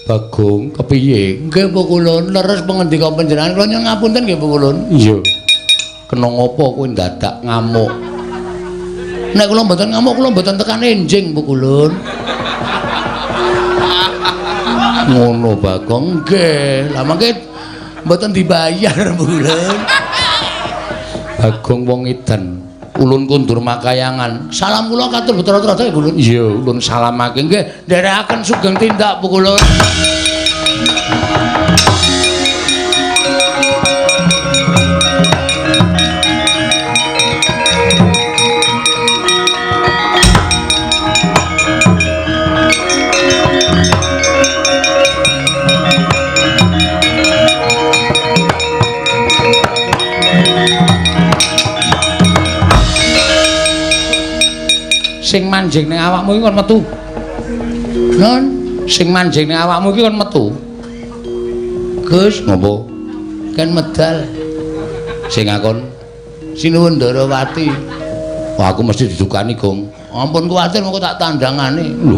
Bagong kepiye? Nggih Bu Kulun, leres pangendika panjenengan kula nyuwun ngapunten nggih Bu Kulun. Iya. Kena ngopo kowe dadak ngamuk? Nek kula mboten ngamuk, kula mboten tekan enjing Bu Kulun. Ngono Bagong nggih. Lah mangke mboten dibayar Bu Kulun. Bagong wong edan. Ulun kundur makayangan. Salam kula katur betra-betra Bu Kulun. Iya, ulun salamake nggih. Nderekaken sugeng tindak Bu Kulun. Sing manjing ning awakmu iki kon metu. Non, sing manjing ning awakmu iki kon metu. Gus, ngopo? Kan medal. Sing ngakon Sinuwun Ndarawati. Wah, aku mesti didukani, Gong. Ampun kuwatir mengko tak tandangane. Lho.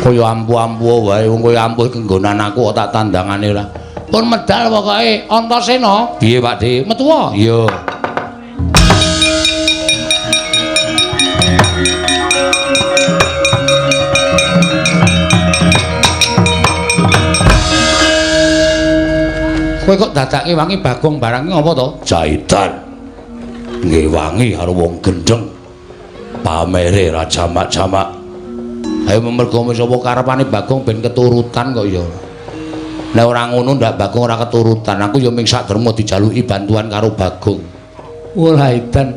Kaya ampu-ampu wae wong kaya ampuh kenggonan aku kok tak tandangane ora. Pun medal pokoke Antasena. Piye, Pakde? Metu wae? Iya. Kowe kok dadake wangi Bagong barang ngopo to? Jahitan. Nggih wangi karo wong gendeng. Pamere ra jamak-jamak. Ayo mergo sapa karepane Bagong ben keturutan kok ya. Nek ora ngono ndak Bagong ora keturutan. Aku ya ming sakdermo dijaluki bantuan karo Bagong. Wah edan.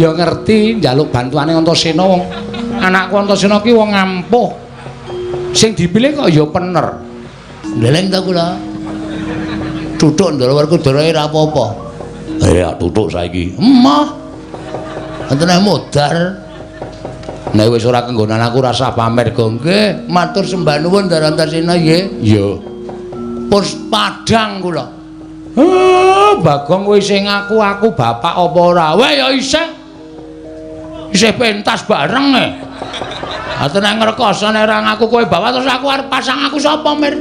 Ya ngerti njaluk bantuane Antasena wong anakku Antasena ki wong ampuh. Sing dipilih kok ya pener. Ndeleng ta kula. Tutuk Ndarawati ora apa-apa. Ya tutuk saiki. Emah. Enten modar. Nek wis ora kenggonan aku rasa pamer Gong. Nggih, matur sembah nuwun Antasena nggih. Iya. Pus padhang kula. Bagong kowe sing aku bapak apa ora? Weh ya isih. Isih pentas bareng e. Ate nek ngrekoso nek ora ngaku kowe bapak terus aku arep pasang aku sapa mir?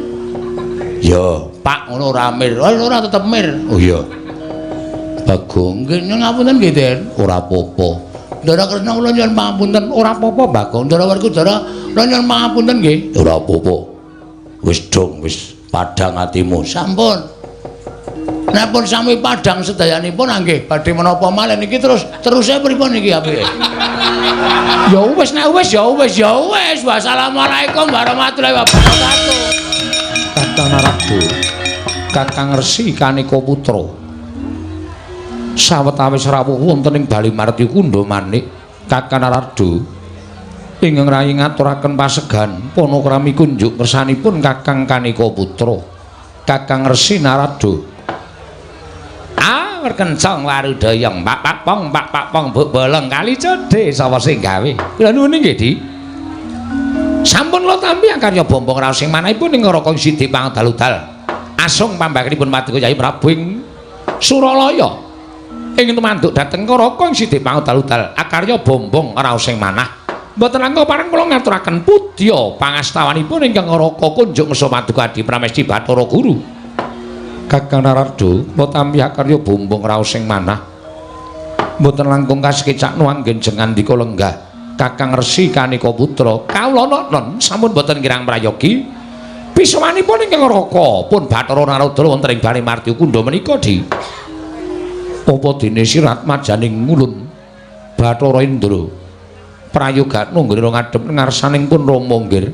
Ya, Pak ngono ora mir. Ora tetep mir. Oh iya. Bagong nggih ngapunten nggih, Den. Ora apa-apa. Ndara Kresna kula nyuwun pangapunten. Ora apa-apa, Bagong. Ndara Warga Dara kula nyuwun pangapunten nggih. Ora apa-apa. Wis dong, wis padhang atimu. Sampun. Nek pun sami padhang sedayanipun nggih badhe menapa malih niki teruse pripun niki apike? Ya wis nek wis ya wis ya wis. Wassalamualaikum warahmatullahi wabarakatuh. Kakang Narada, Kakang Resi Kanika Putra. Sawetawis rawuh wonten ing Bali Marti Kunda Manik, Kakang Narada ingkang rayi ngaturaken pasegan panakrami kunjuk kersanipun Kakang Kanika Putra, Kakang Resi Narada. Kencang warudayang pak pong buk bolong kali codhe sapa sing gawe kula nuwun nggih Di sampun kula tampi karya bombong raos sing manahipun ing Raka Sidhi Pangdal-udal asung pambagrinipun Paduka Kyai Prabu ing Suralaya ingin tumanduk dhateng Raka Sidhi Pangdal-udal akarya bombong raos sing manah mboten langkung pareng kula ngaturaken pudya pangastawanipun ingkang Raka kunjuk mesa Paduka Adi Pramesti Bathara Guru. Kakang Narada kula tampi karya bombong raos sing manah mboten langkung kasekecak nuanggen jengandika lenggah Kakang Resi Kanika Putra kawula non sampun boten kirang prayogi pisawanipun ingkang Raka pun Bathara Narada wonten ing Bali Marti Kunda menika Di apa dene sirat majaning ngulun Bathara Indra prayoga nunggara ngadhep ngarsaning pun Rama nggir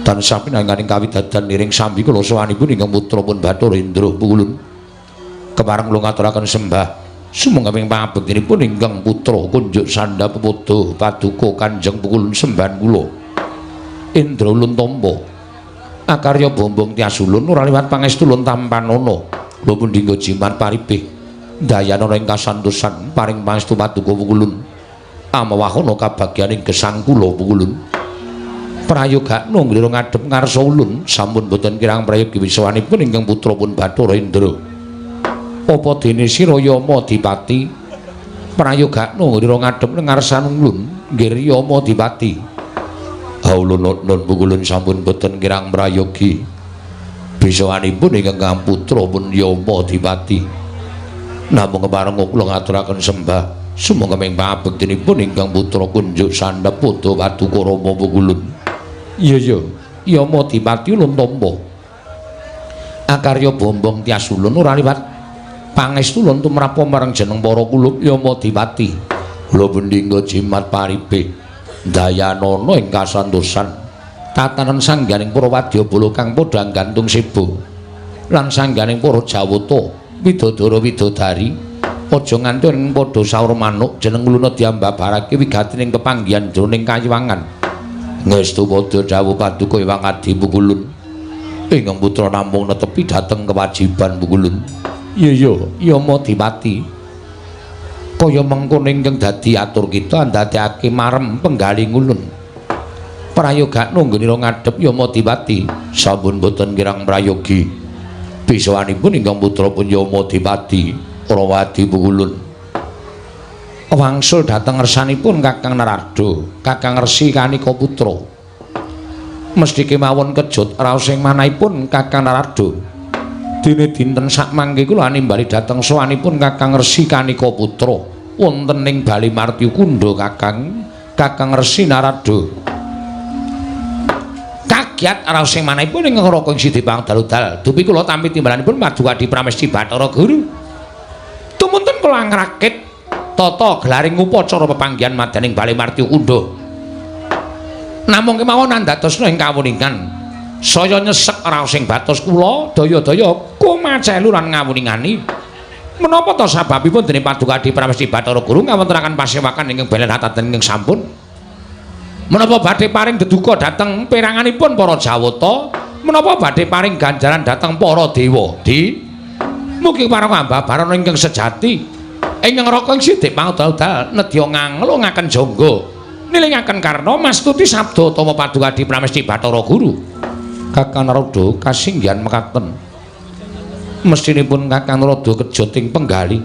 tansah pinanganing kawidadan niring sambi kula sawanipun ingkang putra pun Bathara Indra Pulun kepareng kula ngaturaken sembah sumangga pangabektinipun ingkang putra kunjuk sandha pepodo Paduka Kanjeng Pulun sembahan kula Indra Ulun Tampa akarya bombong tias ulun ora liwat pangestu ulun tampanana kula pun dinggo jimat paribih dayana ing kasantosan paring pangestu Paduka Pulun amawahana kabagyaning gesang kula Pulun prayoga nunggara ngadhep ngarsa ulun sampun boten kirang prayogi wisawanipun ingkang putra pun Bathara Indra apa dene sira Yama Dipati prayoga nunggara ngadhep ngarsa ulun nggih Yama Dipati Kawula nun pukulun sampun boten kirang prayogi. Bisawanipun ingkang putra pun Yama Dipati. Namung kepareng kula ngaturaken sembah sumangga ming pabektinipun ingkang putra kunjuk sandhep Pada Paduka Rama pukulun. Iya Yama Dipati ulun tampa. Akarya bombong tias ulun ora liwat pangestu ulun tumrap marang jeneng para kulup Yama Dipati. Kula pendhingga jimat paribe Dayanana ing kasantosan tatanan sangganing para wadyabala kang padha gantung sibu lan sangganing para jawata widodara widodari aja nganti ing padha saur manuk jeneng luna diambabarake wigatining kepanggihan jroning kayiwangan ngestu padha dawuh Paduka Hyang Adi pukulun ingkang putra namung netepi dhateng kewajiban pukulun. Iya Yama Dipati kaya mengkono ingkang dadi atur kita ndadekake marem penggaling ulun. Prayoga nunggunira ngadhep Yama Dipati sampun boten kirang prayogi. Bisawanipun ingkang putra pun Yama Dipati para wadi pukulun. Wangsul dhateng ngersanipun Kakang Narada, Kakang Resi Kanika putra. Mesti kemawon kejut raos ing manahipun Kakang Narada. Dene dinten sakmangke kula nimbali dhateng sowanipun Kakang Resi Kanika putra wonten ing Bali Martyukunda Kakang Resi Narada. Kagiat raos ing manahipun ing Raka Sidi Pangdaludal dupi kula tampi timbalanipun Paduka Adi Pramesti Bathara Guru. Tumuntun kula ngrakit tata gelaring upacara pepanggihan madaning Bali Martyukunda. Namung kemawon andhatosna ing kawuningan saya nyesek raos ing batos kula daya-daya kumacelu lan ngawuningani menapa ta sababipun dening Paduka Adi Pramesti Bathara Guru ngawontenaken pasewakan ingkang belen hataten ingkang sampun menapa badhe paring deduka dhateng peranganipun para jawata menapa badhe paring ganjaran dhateng para dewa di mugi parang ambabaran ingkang sejati ingkang Raka Sidi Pangdaludal nedya nganglungaken jangga nilingaken karna mastuti sabda utama Paduka Adi Pramesti Bathara Guru. Kakang Narada kasinggihan mekaten mestinipun Kakang Narada kejoting penggali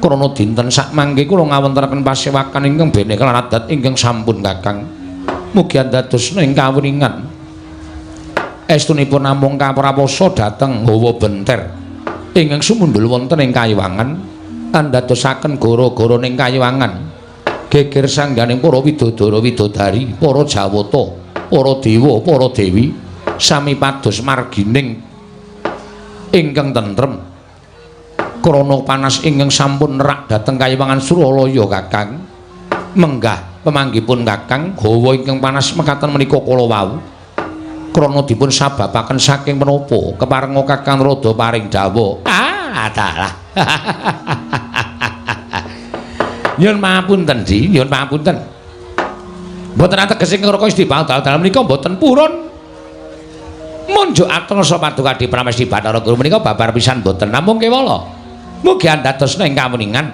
krana dinten sakmangke kula ngawontenaken pasewakan ingkang bene kelan adat ingkang sampun Kakang mugi andadosna ing kawuningan estunipun namung kapraposo dhateng hawa benter ingkang sumundul wonten ing kayiwangan andadosaken gara-gara ning kayiwangan geger sangganing para widodara widodari para jawata para dewa para dewi sami pados margining ingkang tentrem krana panas ingkang sampun nerak dhateng kayiwangan Suralaya Kakang menggah pemanggipun Kakang hawa ingkang panas mekaten menika kala wau krana dipun sababaken saking menapa keparenga Kakang Narada paring dawuh adalah nyuwun pangapunten Di nyuwun pangapunten mboten ateges ing Raka Sidi Pangdaludal menika mboten purun munjuk atursa Paduka Adi Pramesti Bathara Guru menika babar pisan boten namung kewala mugi andhadosna ing kawuningan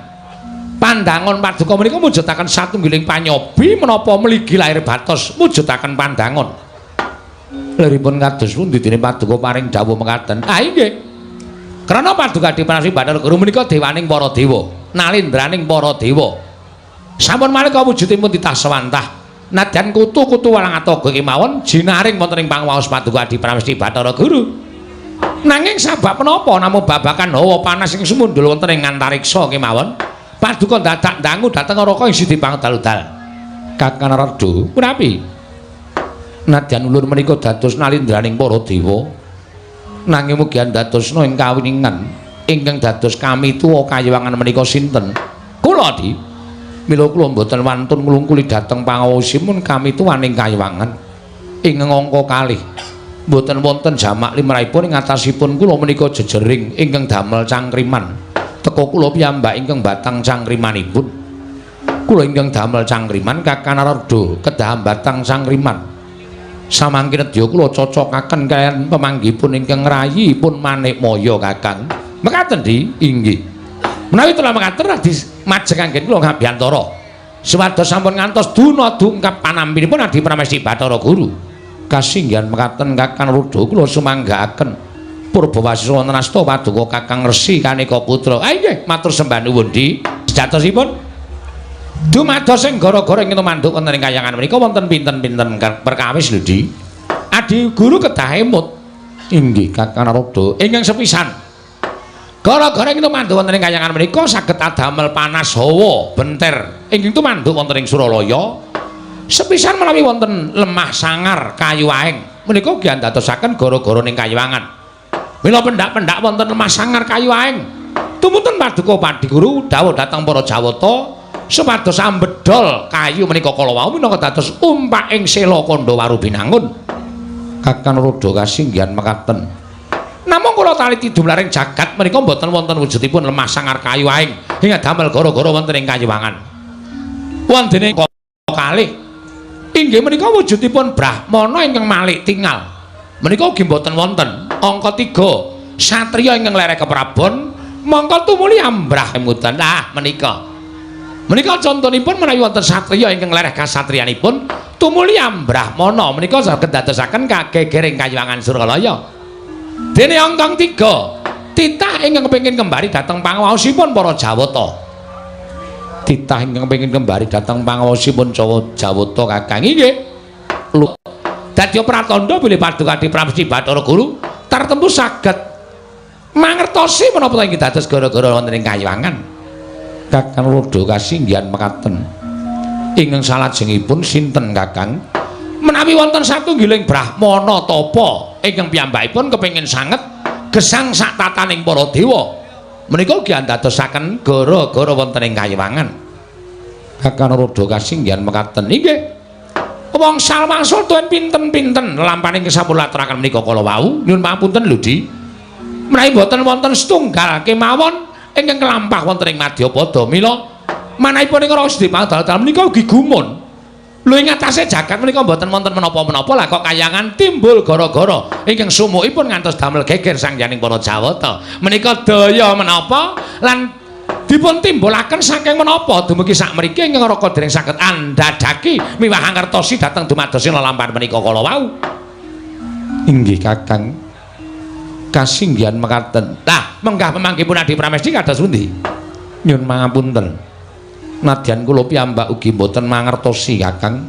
pandangon Paduka menika mujudaken satunggiling panyobi menapa mligi lair batos mujudaken pandangon liripun kados pundi dene Paduka paring dawuh mekaten inggih krana Paduka Adi Pramesti Bathara Guru menika dewaning para dewa nalindraning para dewa sampun malih kawujudipun titah sawantah nadyan kutu-kutu walang atoga kemawon jinaring wonten ing pangwaos Paduka Adi Pramesti Bathara Guru. Nanging sabab menapa namung babakan hawa panas sing sumundul wonten ing antariksa kemawon Paduka dadak dangu dhateng Raka Sidi Pangdaludal. Kakang Narada, punapi? Nadyan ulur menika dados nalindraning para dewa. Nanging mugi andadosna ing kawuningan ingkang dados kami tuwa kayiwangan menika sinten? Kula Di. Mila kula mboten wantun nglungkuli dhateng pangaosimun kami tuwaning kayiwangan ing angka kalih mboten wonten jamak limrahipun ing atasipun kula menika jejering ingkang damel cangkriman teka kula piyambak ingkang batang cangkrimanipun kula ingkang damel cangkriman Kakang Narada kedah batang cangkriman samangke nedya kula cocokaken kaliyan pemanggipun ingkang rayi pun Manikmaya Kakang mekaten Di inggih menawi telah mekaten radi majenganggen kula ngabiyantara supados sampun ngantos duna dungkap panampinipun Adi Pramesti Bathara Guru kasinggihan mekaten Kakang Narada kula sumanggaaken purbawasisa wonten asta Paduka Kakang Resi Kanika putra inggih matur sembah nuwun Di sejatosipun Dumados sing gara-gara ingkang mandhuk wonten ing kayangan menika wonten pinten-pinten perkawis lho Di. Adi guru kedah emut. Inggih Kakang Narada ingkang sepisan. Gara-gara ingkang mandhuk wonten ing kayangan menika saged adamel panas hawa benter ingkang tumandhuk wonten ing Suralaya. Sepisan menawi wonten lemah sangar kayu aeng menika ugi andadosaken gara-gara ning kayuwangan. Mila pendak-pendak wonten lemah sangar kayu aeng tumutun paduka Padi Guru dawuh dhateng para Jawata supados ambedol kayu menika kala wau minangka dados umpak ing sela Kandhawaru binangun. Kakang Narada kasinggihan mekaten. Namung kula taliti dumlaring jagat menika mboten wonten wujudipun lemah sangar kayu aeng ing damel gara-gara wonten ing kayuwangan. Wondene kalih inggih menika wujudipun Brahmana ingkang malih tingal. Menika ugi mboten wonten angka 3 satriya ingkang lereh keprabon mangka tumuli ambrah emutan. Menika contonipun menawi wonten satriya ingkang lereh kasatriyanipun tumuli Brahmana menika saged dadosaken kagegering kayuwangan Suralaya. Dene angka 3 titah ingkang kepengin kembali dhateng pangawaosipun para Jawata. Titah ingkang kepengin kembali dhateng pangawaosipun Jawata Kakang inggih. Dadi pratandha bilih paduka Adi Pramesti Bathara Guru tartemtu saged mangertosi menapa ingkang dados gara-gara wonten ing kayuwangan. Kakang Narada kasinggihan mekaten. Ingkang salajengipun sinten Kakang? Menawi wonten satunggiling Brahmana tapa ingkang piyambakipun kepengin sanget gesang sak tataning para dewa. Menika ugi andadosaken gara-gara wonten ing kayuwangan. Kakang Narada kasinggihan mekaten. Inggih. Wangsul tuwin pinten-pinten lampaning sampun laturaken menika kala wau. Nyuwun pangapunten lho Di. Menawi boten wonten setunggal kemawon ingkang kelampah wonten ing Madyapada. Mila manahipun ing Rasi Pangdal menika ugi gumun. Lho ing atase jagat menika mboten wonten menapa-menapa lah kok kayangan timbul gara-gara ingkang sumukipun ngantos damel geger sangyaning para Jawata. Menika daya menapa lan dipun timbulaken saking menapa dumugi sakmriki ingkang Raka dereng saged andhadhaki miwah ngertosi dhateng dumadosing lelampahan menika kala wau. Inggih Kakang. Kasinggihan mekaten. Lah, menggah pemanggipun Adi Pramesti kados pundi? Nyuwun pangapunten. Nadyan kula piyambak ugi boten mangertosi Kakang.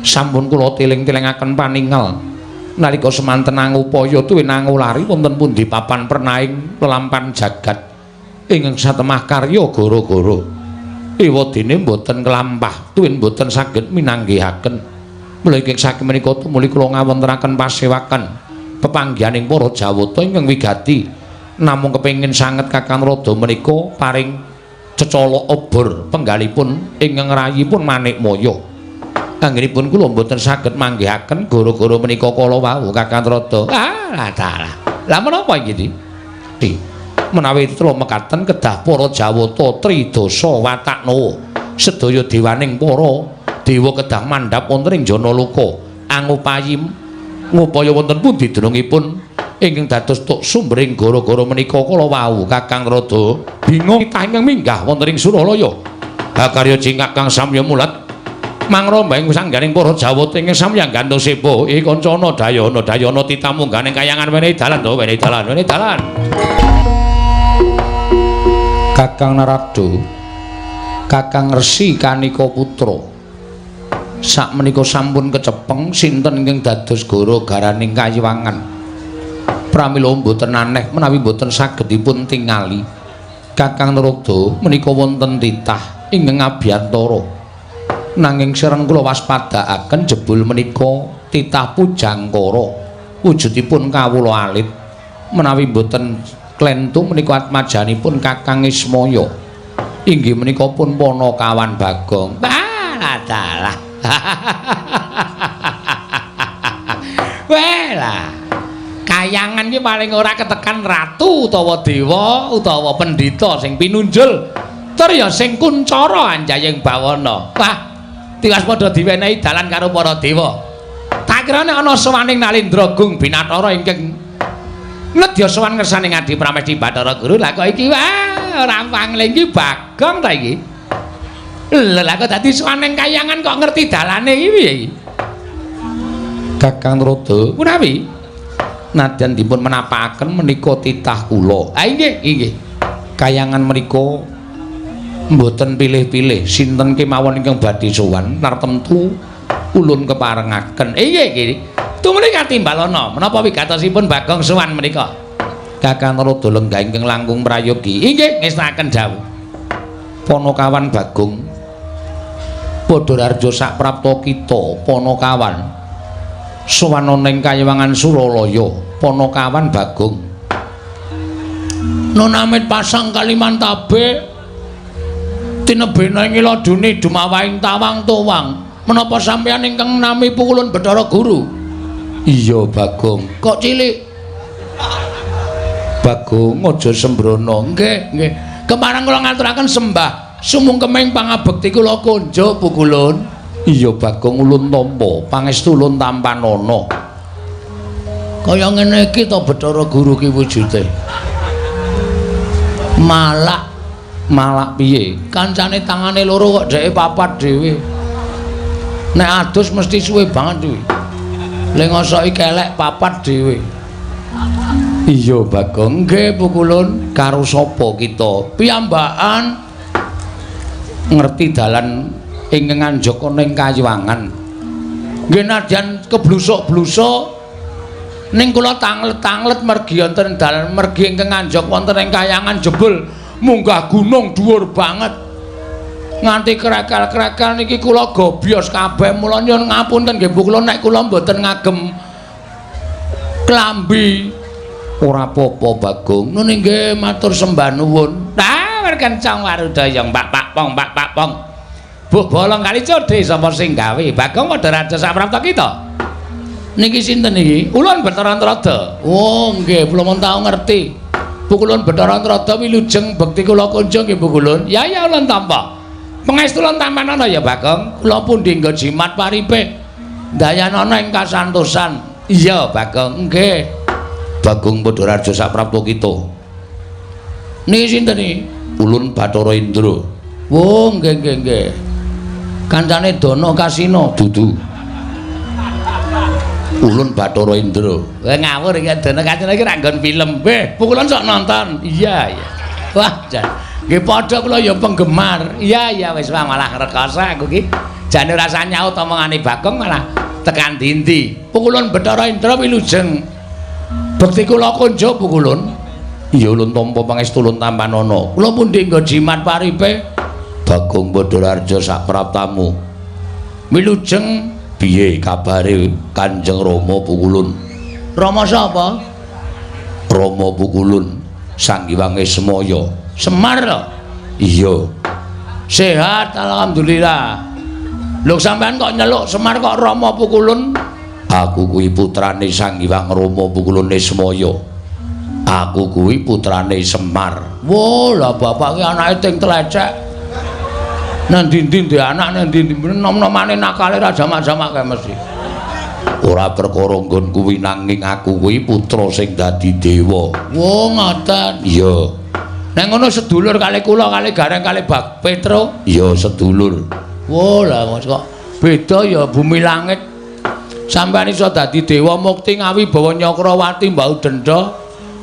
Sampun kula tiling-tilingaken paningal nalika semanten angupaya tuwin angulari wonten pundi papan pernaing lelampahan jagat ingkang satemah karya gara-gara ewadene boten kelampah tuwin boten saged minanggihaken. Mula ingkang saking menika tumuli kula ngawontenaken pasewakan pepanggihaning para Jawata ingkang wigati namung kepengin sanget Kakang Narada menika paring cecala obor penggalipun ingkang rayipun Manikmaya. Anggenipun kula mboten saged manggihaken gara-gara menika kala wau Kakang Narada. Lah menapa iki Di? Menawi tela mekaten kedah para Jawata Tridasa Wataknawa sedaya dewaning para dewa kedah mandhap wonten ing Janaloka angupayi ngupaya wonten pundi denungipun ingkang dados tuk sumbering gara-gara menika kala wau Kakang Narada bingung ingkang minggah wonten ing Suralaya. Hakarya jingkak kang samya mulat mangrombaing sangganing para Jawata ingkang samya gantung sepo kancana dayana titamungganing kayangan wenehi dalan. Kakang Narada, Kakang Resi Kanika Putra. Sakmenika sampun kecepeng sinten ingkang dados gara-garaning kayuwangan. Pramila mboten aneh menawi mboten saged dipun tingali. Kakang Narada menika wonten titah ingkang abiyantara. Nanging sireng kula waspadakaken jebul menika titah pujangkara. Wujudipun kawula alit menawi mboten klentu menika atmajanipun Kakang Ismaya. Inggih menika pun Panakawan Bagong. Dalah. Wela. Kayangan iki paling ora ketekan ratu utawa dewa utawa pendhita sing pinunjul. Tur ya sing kuncara anjaying bawana. Wah, tiwas padha diwenehi dalan karo para dewa. Tak kira nek ana sawaning Nalendragung Binathara ingkang nedya sowan ngersaning Adi Pramesti Bathara Guru. Lah kok iki wah ora pangling iki Bagong ta iki. Lah kok dadi sawaning kayangan kok ngerti dalane iki piye iki? Kakang Narada punawi nadyan dipun menapakaken menika titah kula. Ha inggih. Kayangan menika mboten pilih-pilih sinten kemawon ingkang badhe sowan nartemtu ulun keparengaken. Inggih nggih. Tumrap katimbalana menapa wigatosipun Bagong sowan menika? Kakang Rada lenggah ingkang langkung prayogi. Inggih ngestaken dawuh. Panakawan Bagong padha rarja sak prapta kita Panakawan sowan ning Kayiwangan Suralaya Panakawan Bagong nonamit pasang Kalimantabe tinebena ing iladune dumawahing tawang tuwang menapa sampeyan ingkang nami Pukulun Bathara Guru? Iya Bagong. Kok cilik? Bagong aja sembrono. Nggih, nggih. Kemarang kula ngaturaken sembah sumungkeming pangabekti kula konja Pukulun. Iya Bagong ulun tampa pangestu ulun tampanana. Kaya ngene iki to Bathara Guru ki wujude. Malak piye? Kancane tangane loro kok dheke papat dhewe. Nek adus mesti suwe banget kuwi. Le ngosoki kelek papat dhewe. Iya Bagong, nggih Pukulun, karo sapa kita? Piyambakan ngerti dalan ingkang anjaka ning Kayiwangan. Nggih nadyan keblusuk-blusuk ning kula tanglet-tanglet mergi wonten dalan mergi ingkang anjak wonten ing Kayangan jebul munggah gunung dhuwur banget. Nganti krekel-krekel niki kula gobyos kabeh mula nyuwun ngapunten nggih Bu kula nek kula mboten ngagem klambi ora apa-apa Bagong. Nune nggih matur sembah nuwun. Tah kencang warudaya Pak Pong. Bu bolong kali codhe sapa sing gawe? Bagong padha raja sak prapta kita. Niki sinten iki? Ulun Bathara Antrada. Oh nggih kula mun tau ngerti. Bu Kulun Bathara Antrada wilujeng bekti kula kunjung nggih Bu Kulun. Ya ulun tampa. Pangestu lan tampanana ya Bagong. Kula pundi nggo jimat paripe dayanana ing kasantosan. Iya Bagong, nggih. Bagong padha raja sak prapta kita. Niki sinten iki? Ulun Bathara Indra. Oh, nggih. Kancane Dono Kasino dudu. Ulun Bathara Indra. Ngawur iki Dono Kasino iki ra nggon film. Nggih, pukulan sok nonton. Iya. Wah, jan. Nggih padha kula ya penggemar. Iya wis malah rekoso aku ki. Jane rasa nyaut omongane Bagong malah tekan dindi. Pukulun Bathara Indra wilujeng bekti kula konja Pukulun. Iya ulun tampa pangestu ulun tampanana. Kula pundi nggo jimat paripe Bagong Badararja sak praptamu. Wilujeng piye kabare Kanjeng Rama Pukulun? Rama sapa? Rama Pukulun Sang Hyang Semaya. Semar lho. Iya. Sehat alhamdulillah. Lho sampean kok nyeluk Semar kok Rama Pukulun? Aku kuwi putrane Sang Hyang Rama Pukulun Semaya. Aku kuwi putrane Semar. Wo, lah bapak ki anake ting tlecek. Nang ndi-ndi ndek anak nang ndi-ndi nom-nomane nakale ra jamak-jamak kae mesti. Ora perkara nggon kuwi nanging aku kuwi putra sing dadi dewa. Wo, ngoten. Iya. Nek ngono sedulur kali kula kali Gareng kali Bak Petro. Iya sedulur. Wo, lah kok beda ya bumi langit. Sampeyan iso dadi dewa mukti ngawi bawa Nyakrawati mbau denda.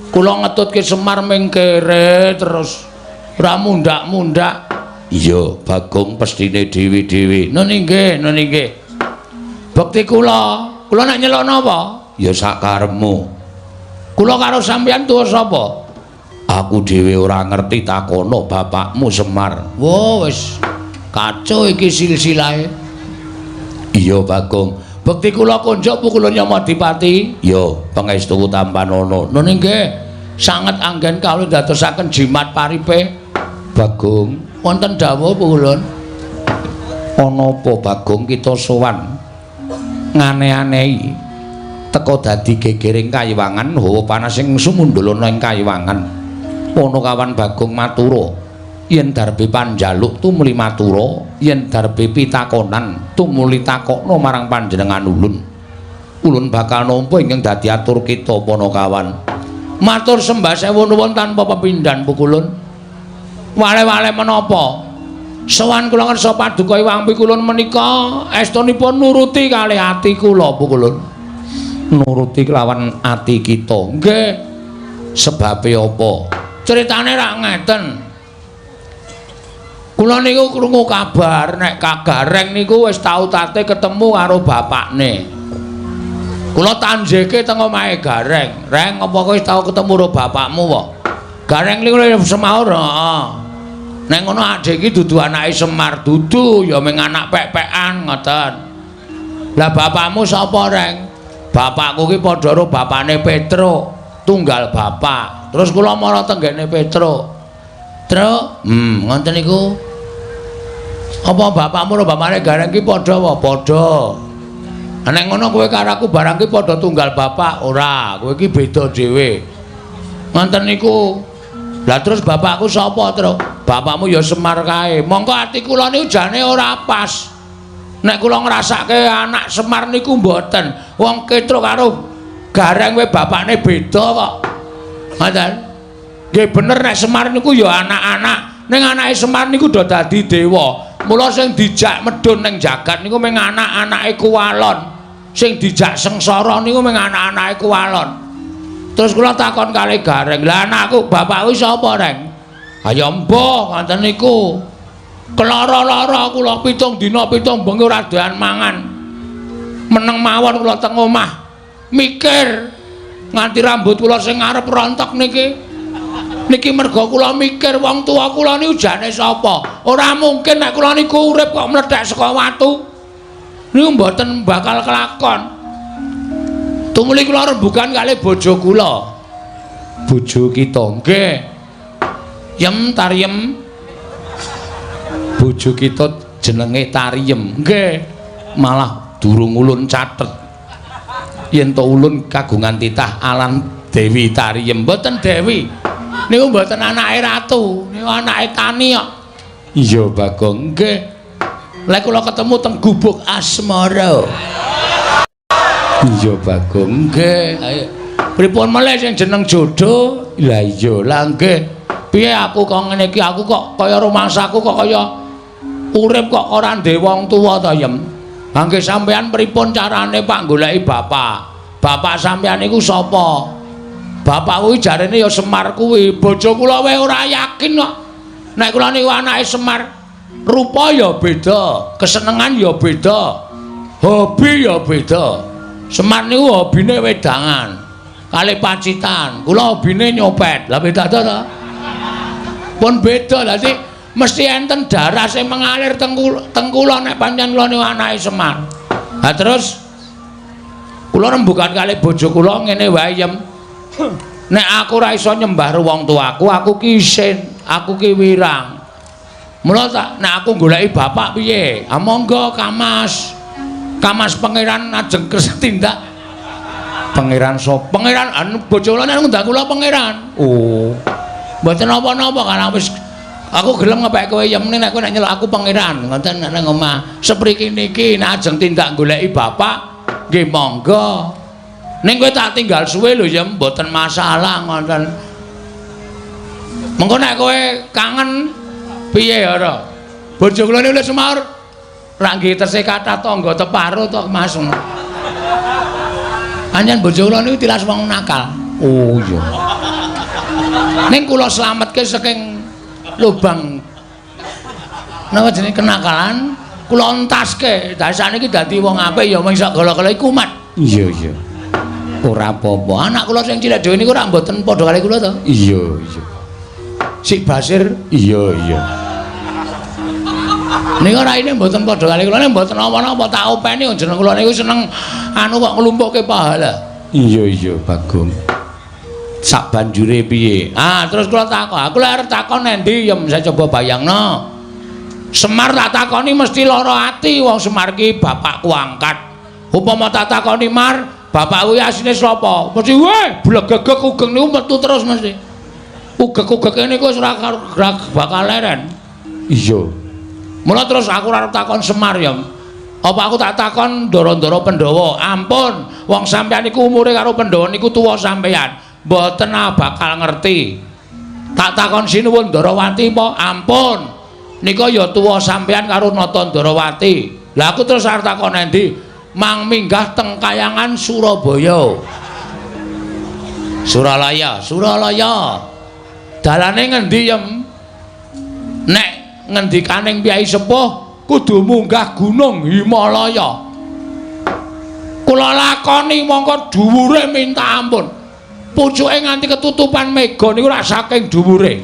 Kula ngetutke Semar ming kere terus ora mundak-mundak. Iya, Bagong pestine dhewe-dhewe. Nune nggih. Bekti kula nek nyeluk napa? Ya sakarepmu. Kula karo sampeyan tuwa sapa? Aku dhewe ora ngerti takono bapakmu Semar. Wo wis kacau iki silsilahe. Iya, Bagong. Bekti kula konjuk Pukulun Yamadipati. Ya, pangestu tampanana. Nune nggih, sanget anggen kawula dadosaken jimat paripe Bagong. Wonten dawuh Pukulun. Ana apa Bagong kita sowan ngane-anehi teka dadi gegering Kayiwangan hawa panas sing sumundulana ing Kayiwangan. Ana kawan Bagong matura yen darbe panjaluk tumuli matura, yen darbe pitakonan tumuli takokno marang panjenengan ulun. Ulun bakal nampa ingkang dadi atur kita Panakawan. Matur sembah sewu nuwun tanpa pepindhan Pukulun. Wale-wale menapa? Sowan kula ngersa paduka Hyang Pukulun menika estunipun nuruti kalih ati kula Pukulun. Nuruti kelawan ati kita. Nggih. Sebabe apa? Critane ra ngeten. Kula Kula niku krungu kabar nek Kak Gareng niku wis tau tate ketemu karo bapakne. Kula tanjeke teng omahe Gareng. Reng, apa kowe wis tau ketemu karo bapakmu apa? Gareng niku semaur, heeh. Nek ngono adek iki dudu anake Semar, dudu ya mung anak pek-pekan ngoten. Lah bapakmu sapa, Reng? Bapakku ki padha karo bapakne Petro, tunggal bapak. Terus kula mara tenggene Petro. Truk, ngoten niku. Apa bapakmu karo bapakne Gareng ki padha apa? Padha. Nek ngono kowe karo aku barang ki padha tunggal bapak, ora. Kowe ki beda dhewe. Ngoten niku. Lah terus bapakku sapa, Truk? Bapakmu ya Semar kae. Monggo ati kula niku jane ora pas. Nek kula ngrasake anak Semar niku mboten. Wong Petruk karo Gareng kowe bapakne beda kok. Ngoten. Nggih bener nek Semar niku ya anak-anak. Ning anake Semar niku do dadi dewa. Mula sing dijak medhun ning jagat niku mung anak-anake kuwalon. Sing dijak sengsara niku mung anak-anake kuwalon. Terus kula takon kalih Gareng, "Lah anakku, bapakku sapa, Reng?" "Ya mbah, ngoten niku. Kelara-lara kula 7 dina 7 bengi ora doyan mangan. Meneng mawon kula teng omah mikir nganti rambut kula sing ngarep rontok niki. Niki merga kula mikir wong tuwa kula niku jane sapa? Ora mungkin nek kula niku urip kok mlethek saka watu. Niku mboten bakal kelakon. Tumuli kula rembugan kalih bojo kula. Bojo kita nggih. Yem Tariem. Bojo kita jenenge Tariem. Nggih. Malah durung ulun catet. Yen to ulun kagungan titah Alan Dewi Tariem, mboten Dewi. Niku mboten anake ratu, niku anake tani kok. Iya, Bagong. Nggih. Lek kula ketemu teng Gubuk Asmara. Iya, Bagong. Nggih. Ayo. Pripun meneh sing jeneng Jodo? Lah iya, lah nggih. Piye aku kok ngene iki, aku kok kaya rumangsaku kok kaya urip kok ora ndek wong tuwa ta, Yem. Ha nggih sampean pripun carane Pak goleki bapak? Bapak sampean niku sapa? Bapak kuwi jarene ya Semar kuwi. Bojo kula wae ora yakin kok. Nek kula niku anake Semar, rupa ya beda, kesenengan ya beda, hobi ya beda. Semar niku hobine wedangan, kalih pacitan. Kula hobine nyopet. Lah beda to? Pun beda. Dadi mesti enten darah sing mengalir teng kula nek pancen kula niku anake Semar. Lah terus kula rembugan kalih bojo kula ngene wae, Yem. Nek aku ora iso nyembah wong tuaku, aku ki isin, aku ki wirang. Mula tak nek aku goleki bapak piye? Ah monggo Kamas. Kamas pangeran ajeng tindak. Pangeran sapa? Pangeran anu bojo kula nek ngundang kula pangeran. Oh. Mboten napa-napa kan wis aku gelem ngepek kowe Yem nek kowe nek nyeluk aku pangeran ngoten nek nang omah. Sepriki niki nek ajeng tindak goleki bapak, nggih monggo. Ning kowe tak tinggal suwe lho ya mboten masalah ngoten. Mengko nek kowe kangen piye ora? Bojo kula niku Semar ra nggih tesih kathah tangga teparo to Mas. Anjen bojo kula niku tilas wong nakal. Oh iya. Ning kula slametke saking lubang napa jenenge kenakalan, kula entaske. Dadi saniki dadi wong apik ya mung iso gala-gala kumat. Iya iya. Ora apa-apa. Anak kula sing cilik dhewe niku ora mboten padha kali kula to? Iya, iya. Sik Basir, iya, iya. Niku ora ini mboten padha kali kula, nek mboten apa-apa tak openi jeneng kula niku seneng anu kok nglumpukke pahala. Iya, iya, Bagong. Sak banjure piye? Ah, terus kula takon. Aku lek arep takon endi ya saya coba bayangno. Semar tak takoni mesti lara ati wong Semar ki bapakku angkat. Upama tak takoni Mar, bapak kuwi asline sapa? Mesti weh, blegegek ugeng niku metu terus mesti. Ugek-ugeke niku wis ora bakal leren. Iya. Mula terus aku arep takon Semar ya. Apa aku tak takon Ndara-ndara Pandhawa? Ampun, wong sampeyan niku umure karo Pandhawa niku tuwa sampeyan. Mboten bakal ngerti. Tak takon Sinuwun Ndarawati apa? Ampun. Nika ya tuwa sampeyan karo Nata Ndarawati. Lah aku terus arep takon endi? Mang minggah teng Kayangan Surabaya. Suralaya, Suralaya. Dalane ngendi, Yem? Nek ngendikaning piyai sepuh kudu munggah gunung Himalaya. Kula lakoni mongko dhuwure minta ampun. Pucuke nganti ketutupan mega niku rak saking dhuwure.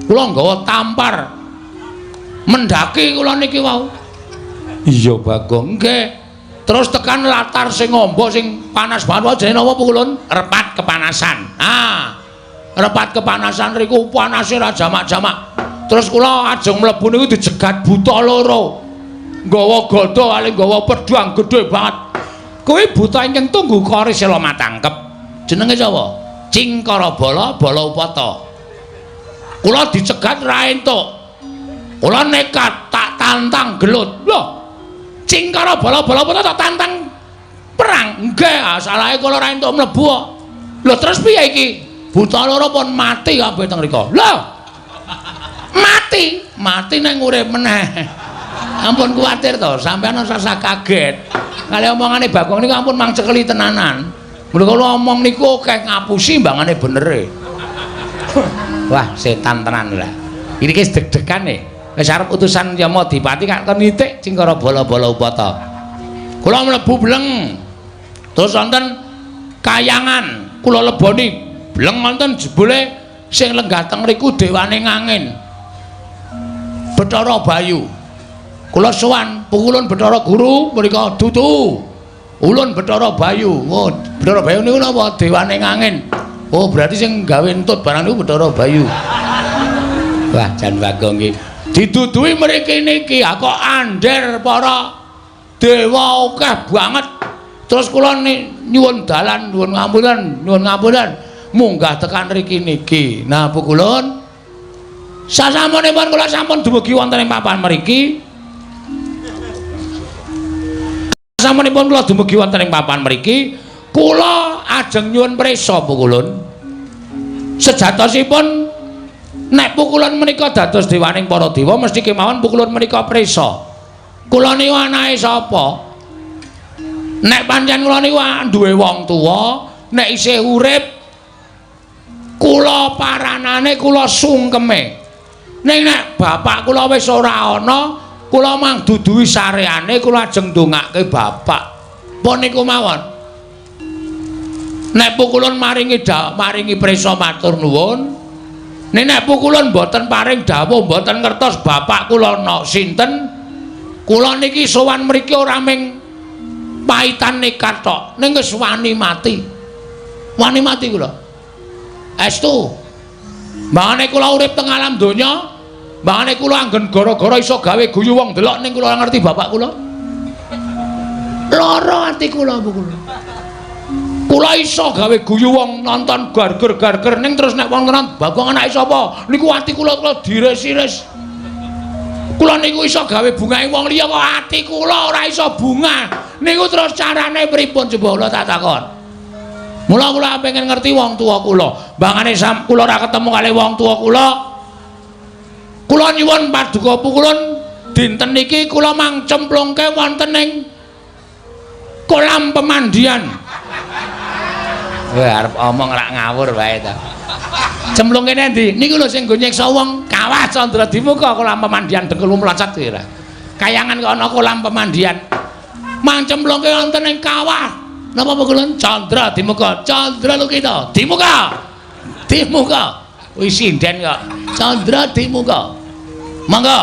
Kula nggawa tampar mendaki kula niki wau. Iya Bagong, nggih. Terus tekan latar sing ngombo sing panas banget wae jenenge napa Pukulun? Repat kepanasan. Repat kepanasan riku panase ra jamak-jamak. Terus kula ajeng mlebu niku dijegat buta loro. Nggawa gada kali nggawa pedhang gedhe banget. Kuwi buta ingkang tunggu kari sela matangkep. Jenenge sapa? Cingkara Bala Bala Upata. Kula dicegat ra entuk. Kula nekat tak tantang gelut. Lho, Cingkara Bala Bala Upata tak tantang perang. Nggih, asalahe kula ra entuk mlebu kok. Lho terus piye iki? Buta loro pun mati kabeh teng mriku. Lho. Mati nang urip meneh. Ampun kuwatir to, sampeyan ora kaget. Kali omongane Bagong niku ampun mangcekeli tenanan. Mula kula omong niku akeh ngapusi mbangane benere. Wah, setan tenan lho. Iki wis deg-degan e. Wis arep utusan Yama Dipati kak nitik Cingkara Bala Bala Upata. Kula mlebu bleng. Terus wonten kayangan kula leboni bleng wonten jebule sing lenggah teng mriku dewane ngangin. Bathara Bayu. Kula sowan Pukulun Bathara Guru mrika dudu. Ulun Bathara Bayu. Oh, Bathara Bayu niku napa dewane ngangin. Oh, berarti sing gawe entut barang niku Bathara Bayu. Wah, jan Bagong iki didudui mriki niki kok andher para dewa akeh banget. Terus kula nyuwun dalan, nyuwun ngapunten, munggah tekan mriki niki. Nah, Pukulun sasampunipun kula sampun dumugi wonten ing papan mriki. Sasampunipun kula dumugi wonten ing papan mriki, kula ajeng nyuwun prisa Pukulun. Sejatosipun nek Pukulun menika dados dewaning para dewa mesti kemawon Pukulun menika prisa. Kula niku anake sapa? Nek pancen kula niku duwe wong tuwa, nek isih urip kula paranane kula sungkeme. Ning nek bapak kula wis ora ana, kula mang duduhi sareane kula ajeng ndongake bapak. Pun niku mawon. Nek Pukulun maringi prisa matur nuwun. Nek Pukulun mboten paring dawuh, mboten ngertos bapak kula sinten, kula niki sowan mriki ora ming paitan nekat tok, ning wis wani mati. Wani mati kula. Estu. Mangane kula urip teng alam donya, mangane kula anggen gara-gara iso gawe guyu wong delok ning kula ngerti bapak kula. Lara ati kula Pukulun. Kula iso gawe guyu wong nonton garger-garger ning terus nek wong tenan Bagong anake sapa? Niku ati kula dires-iris. Kula niku iso gawe bungahe wong liya kok ati kula ora iso bunga. Niku terus carane pripun coba kula tak takon. Mula kula pengen ngerti wong tuwa kula. Bangane kula ora ketemu kali wong tuwa kula. Kula nyuwun paduka Pukulun dinten niki kula mang cemplungke wonten ing kolam pemandian. Wah, arep omong rak ngawur wae ta. Cemplungke endi? Niku lho sing nggo nyiksa wong Kawah Candra Dimuka kolam pemandian Dengkul Mlacet ora. Kayangan kok ana kolam pemandian. Mang cemplungke wonten ing kawah. Napa Pukulun? Candra Dimuka. Candra lho kita. Dimuka. Dimuka. Wis sinden kok. Candra Dimuka. Monggo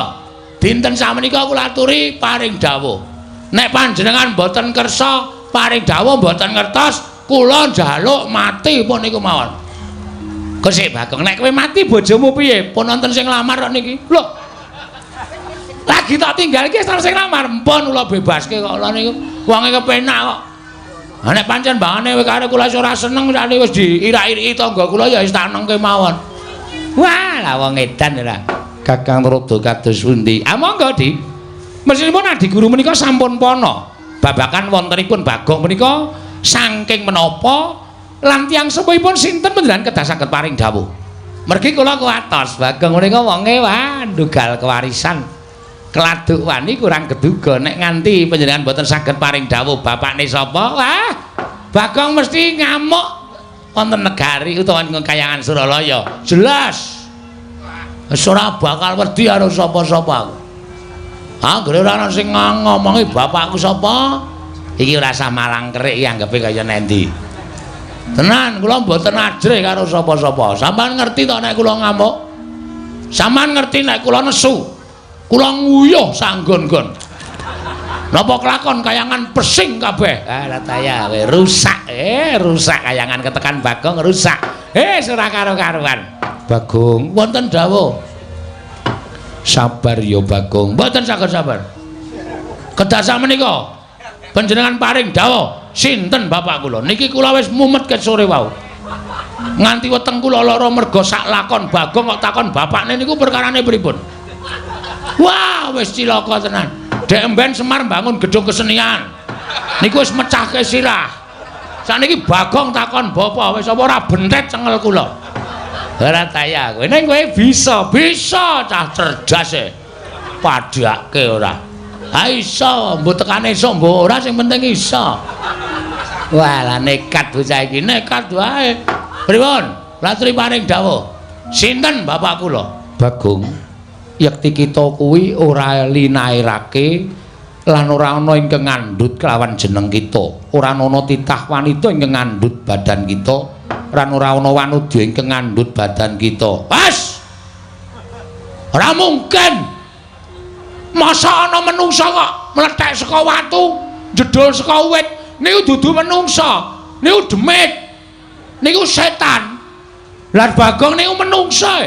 dinten samenika kula aturi paring dawuh. Nek panjenengan mboten kersa paring dawuh mboten ngertos kula njaluk mati pun niku mawon. Gusik Bagong, nek kowe mati bojomu piye? Pun wonten sing lamar kok niki. Lho. Lagi tak tinggal iki wis sing lamar, mpun kula bebaske kok kula niku. Wonge kepenak kok. Ha nek pancen mbangane kowe karo kula ora seneng sakniki wis diirak-iriki tangga kula ya wis tak nengke mawon. Wah, lah wong edan ora. Kakang Rada kados pundi? Ah monggo, Di. Mesinipun Adi Guru menika sampun pono. Babakan wontenipun Bagong menika saking menapa lan tiyang sepuhipun sinten panjenengan kedah saged paring dawuh. Mergi kula kuwatos Bagong menika wonge wah ndugal kewarisan. Keladuk wani kurang keduga nek nganti panjenengan boten saged paring dawuh bapakne sapa? Wah, Bagong mesti ngamuk wonten negari utawa kayangan Suralaya. Jelas. Wis ora bakal wedi karo sapa-sapa. Anggere ora ana sing ngomongi bapakku sapa? Iki ora usah malang kerik anggepe kaya nendi. Tenan kula mboten ajrih karo sapa-sapa. Sampeyan ngerti to nek kula ngamuk? Sampeyan ngerti nek kula nesu? Kula nguyuh sanggon-gon. Napa kelakon kayangan pesing kabeh? Ah taya kowe rusak. Rusak kayangan ketekan Bagong rusak. Ora karo-karuan. Bagong wonten dawuh. Sabar ya Bagong. Mboten saged sabar. Kedah sakmenika panjenengan paring dawuh sinten bapak kula. Niki kula wis mumet ket sore wau. Nganti weteng kula lara merga sak lakon Bagong kok takon bapakne niku perkarane pripun. Wah, wis cilaka tenan. Dek mben Semar bangun gedung kesenian. Niku wis mecahke sirah. Saniki Bagong takon bapa wis apa ora bentet cengel kula. Ora taya kowe ning kowe bisa cah cerdas e. Padhake ora. Ha iso, mbok tekane iso mbok ora sing penting iso. Walah nekat bocah iki, nekat wae. Pripun? Latri paring dawuh. Sinten bapak kula? Bagong. Yekti kita kuwi ora linairake lan ora ana ingkang ngandhut kelawan jeneng kita. Ora ana titah wanita ingkang ngandhut badan kita, lan ora ana wanudha ingkang ngandhut badan kita. Pas. Ora mungkin. Masa ana menungsa kok mlethek saka watu, jedul saka wit. Niku dudu menungsa. Niku demit. Niku setan. Lan Bagong niku menungsa.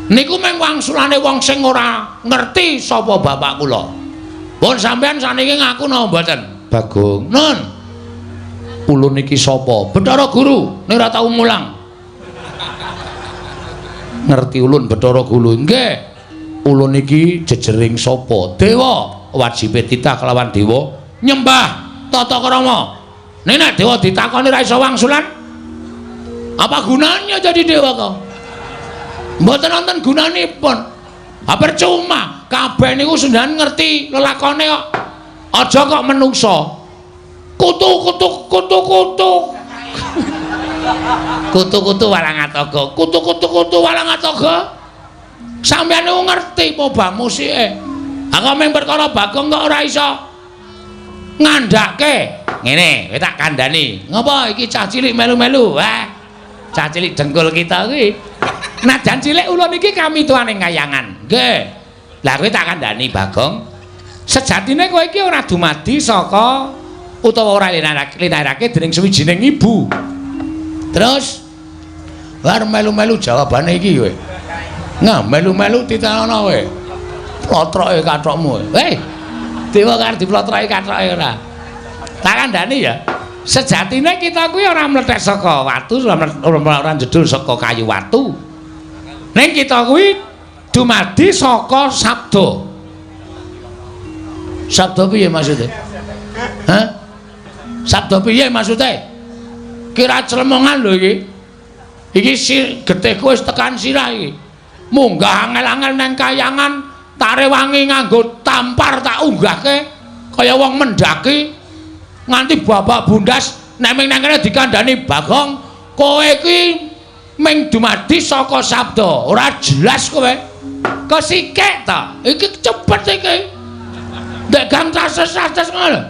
Niku mung wangsulane wong sing ora ngerti sapa bapak kula. Pun sampean saniki ngaku napa mboten? Bagong. Nun. Ulun iki sapa? Bathara Guru, nek ora tau mulang. Ngerti ulun Bathara Guru? Nggih. Ulun iki jejering sapa? Dewa. Wajibe titah kelawan dewa nyembah tata krama. Nek dewa ditakoni ra iso wangsulan, apa gunanya jadi dewa kok? Mboten wonten gunanipun. Ha percuma, kabeh niku sendan ngerti lelakone kok. Aja kok menungsa. Kutu-kutu. Kutu-kutu Walangataga. Kutu-kutu Walangataga. Sampeyan niku ngerti apa musike. Ha kok mung perkara Bagong kok ora iso ngandhake. Ngene, kowe tak kandhani. Ngopo iki cah cilik melu-melu? Wah. Cah cilik dengkul kita kuwi. Najan cilik ulun iki kami tuaning kayangan. Nggih. Lah kowe tak kandhani Bagong. Sejatine kowe iki ora dumadi saka utawa ora linarake dening sawijining ibu. Terus war melu-melu jawabane iki kowe. Nah, melu-melu titanono kowe. Plotroke kathokmu. Hei. Dewa karo diplotroke kathoke ora. Tak kandhani ya. Sejatine kita kuwi ora mlethek saka watu, ora jedul saka kayu watu. Ning kita kuwi dumadi saka sabda. Sabda piye maksude? Hah? Sabda piye maksude? Kira clemongan lho iki. Iki getihku wis tekan sirah iki. Munggah angel-angel nang kayangan, tak rewangi nganggo tampar tak unggahke kaya wong mendaki nganti babak bundas nek ming nang kene dikandhani Bagong, kowe iki ming dumadi saka sabda, ora jelas kowe. Kok sikik ta? Iki cepet iki. Ndek gang tases-tases ngono.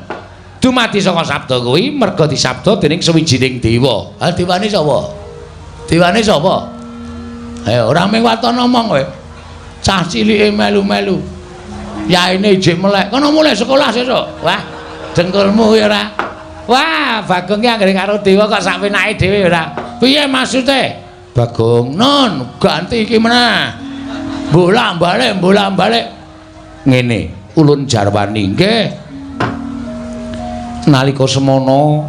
Dumadi saka sabda kuwi merga disabda dening sawijining dewa. Ha dewane sapa? Dewane sapa? Ayo ora mung waton omong kowe. Cah cilike melu-melu. Yaine ijik melek. Kono mulai sekolah sesuk. Wah, dengkulmu ya ora. Wah, Bagong ki anggere karo dewa kok sak penake dhewe ora. Piye maksude? Bagong, "Non, ganti iki meneh." Bolak-balik. Ngene, ulun jarwani nggih. Nalika semana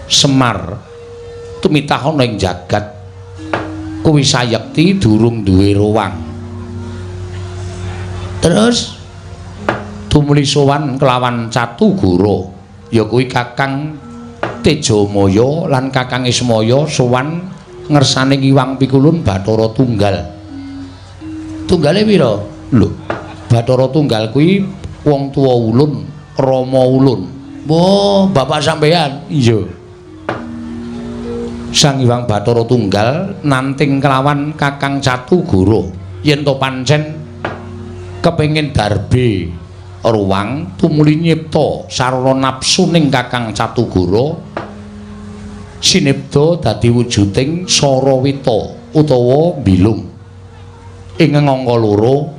Semar tumitah ana ing jagat kuwi sayekti durung duwe ruwang. Terus tumuli sowan kelawan Catugara, ya kuwi Kakang Tejamaya lan Kakang Ismaya sowan ngersane Iwang Pikulun Bathara Tunggal. Tunggale pira? Lho, Bathara Tunggal kuwi wong tuwa ulun, Rama ulun. Oh, bapak sampean? Iya. Sang Hyang Bathara Tunggal nanting kelawan Kakang Catugara yen to pancen kepengin darbe ruwang tumuli nyipta sarana nafsu ning Kakang Catugara sinipta dadi wujuding Sarawita utawa bilung ing angka loro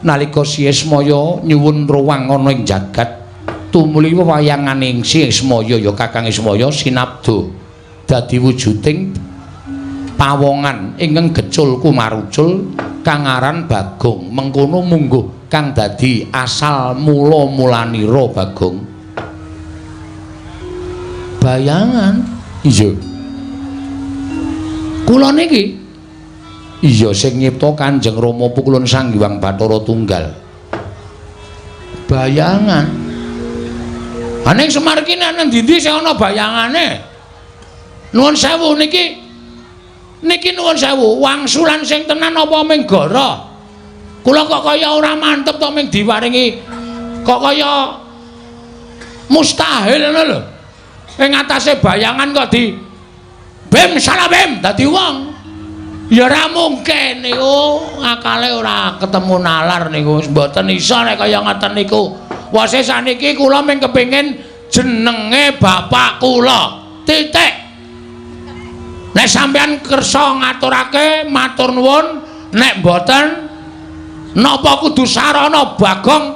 nalika Siesmaya nyuwun ruwang ana ing jagat tumuli wewayanganing Siesmaya ya Kakang Ismaya sinabda dadi wujuding pawongan ingkang gecul kumarucul kang aran Bagong mengkono mungguh kang dadi asal mula-mulanira Bagong bayangan iya kula niki iya sing nyipta Kanjeng Rama Pukulun Sang Hyang Bathara Tunggal bayangan aning Semar ki nang ndi sing ana bayangane nuwun sewu niki nuwun sewu wangsulan sing tenan apa ming gara kula kok kaya ora mantep to ming diwaringi kok kaya mustahil ngono lho ing atase bayangan kok di bem salah bem dadi wong ya ora mungkin niku akale ora ketemu nalar niku mboten iso nek kaya ngoten niku wase saniki kula ming kepengin jenenge bapak kula titik. Nek sampeyan kersa ngaturake matur nuwun nek mboten napa kudu sarana Bagong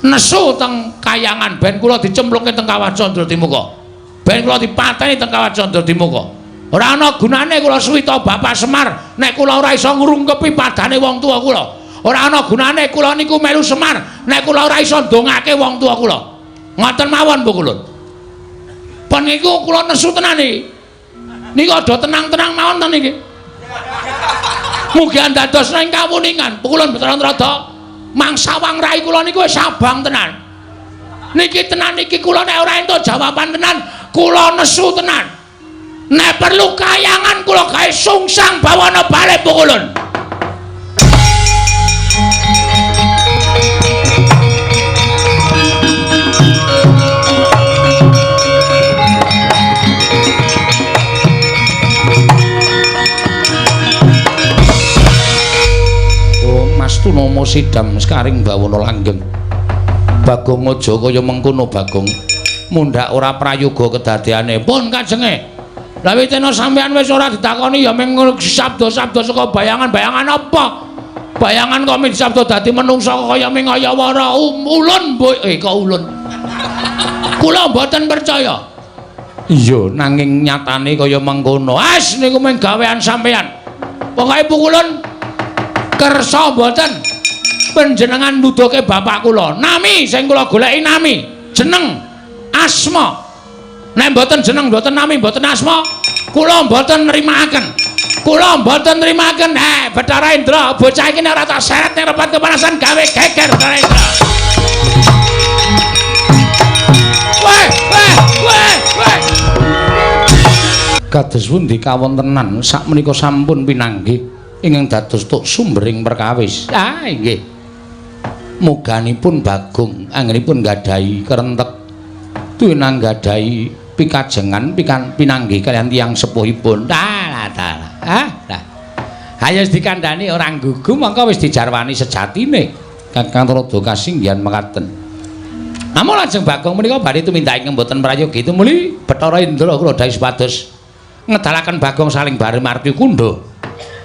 nesu teng kayangan ben kula dicemplungke teng Kawah Candra Timuka ben kula dipateni teng Kawah Candra Timuka ora ana gunane kula suwita Bapak Semar nek kula ora iso ngrungkepi padane wong tuwa kula ora ana gunane kula niku melu Semar nek kula ora iso ndongake wong tuwa kula ngoten mawon Bu Kulun pun niku kula nesu tenan iki niki ada tenang-tenang mawon to niki. Mugi dados ing kawuningan, Pukulun Bathara Rada mangsa wangrai kula niku wis abang tenan. Niki tenan niki kula nek ora entuk jawaban tenan, kula nesu tenan. Nek perlu kayangan kula gawe sungsang bawana bali Pukulun. Tunama sidam sekaring bawana langgeng Bagong aja kaya mengkono Bagong mundhak ora prayoga kedadeane pun kajenge lha witena sampeyan wis ora ditakoni ya mung sabda-sabda saka bayangan-bayangan apa bayangan kok sabda dadi menungsa kaya ming kaya wara ulun kok ulun kula mboten percaya iya nanging nyatane kaya mengkono as niku mung gawean sampeyan pokoke Pukulun kersa mboten panjenengan nuduhke bapak kula nami sing kula goleki nami jeneng asma nek mboten jeneng mboten nami mboten asma kula mboten nrimakaken Bathara Indra bocah iki nek ora tak seret ning repat kepanasan gawe geger Bathara Indra weh kados pundi kawontenan sakmenika sampun pinanggih ingkang dados tuk sumbering perkawis. Ah nggih. Muganipun Bagong anggenipun nggadahi kerentek tuwinang nggadahi pikajengan pinanggih kaliyan tiyang sepuhipun. Lah. Ayo dikandhani ora nggugu mangka wis dijarwani sejatine. Kakang Rada kasinggihan mekaten. Namun lajeng Bagong menika badhe tumindak ingkang boten prayogi tumuli Bathara Indra kula dawuh supados ngedalaken Bagong saling bareng marti kundha.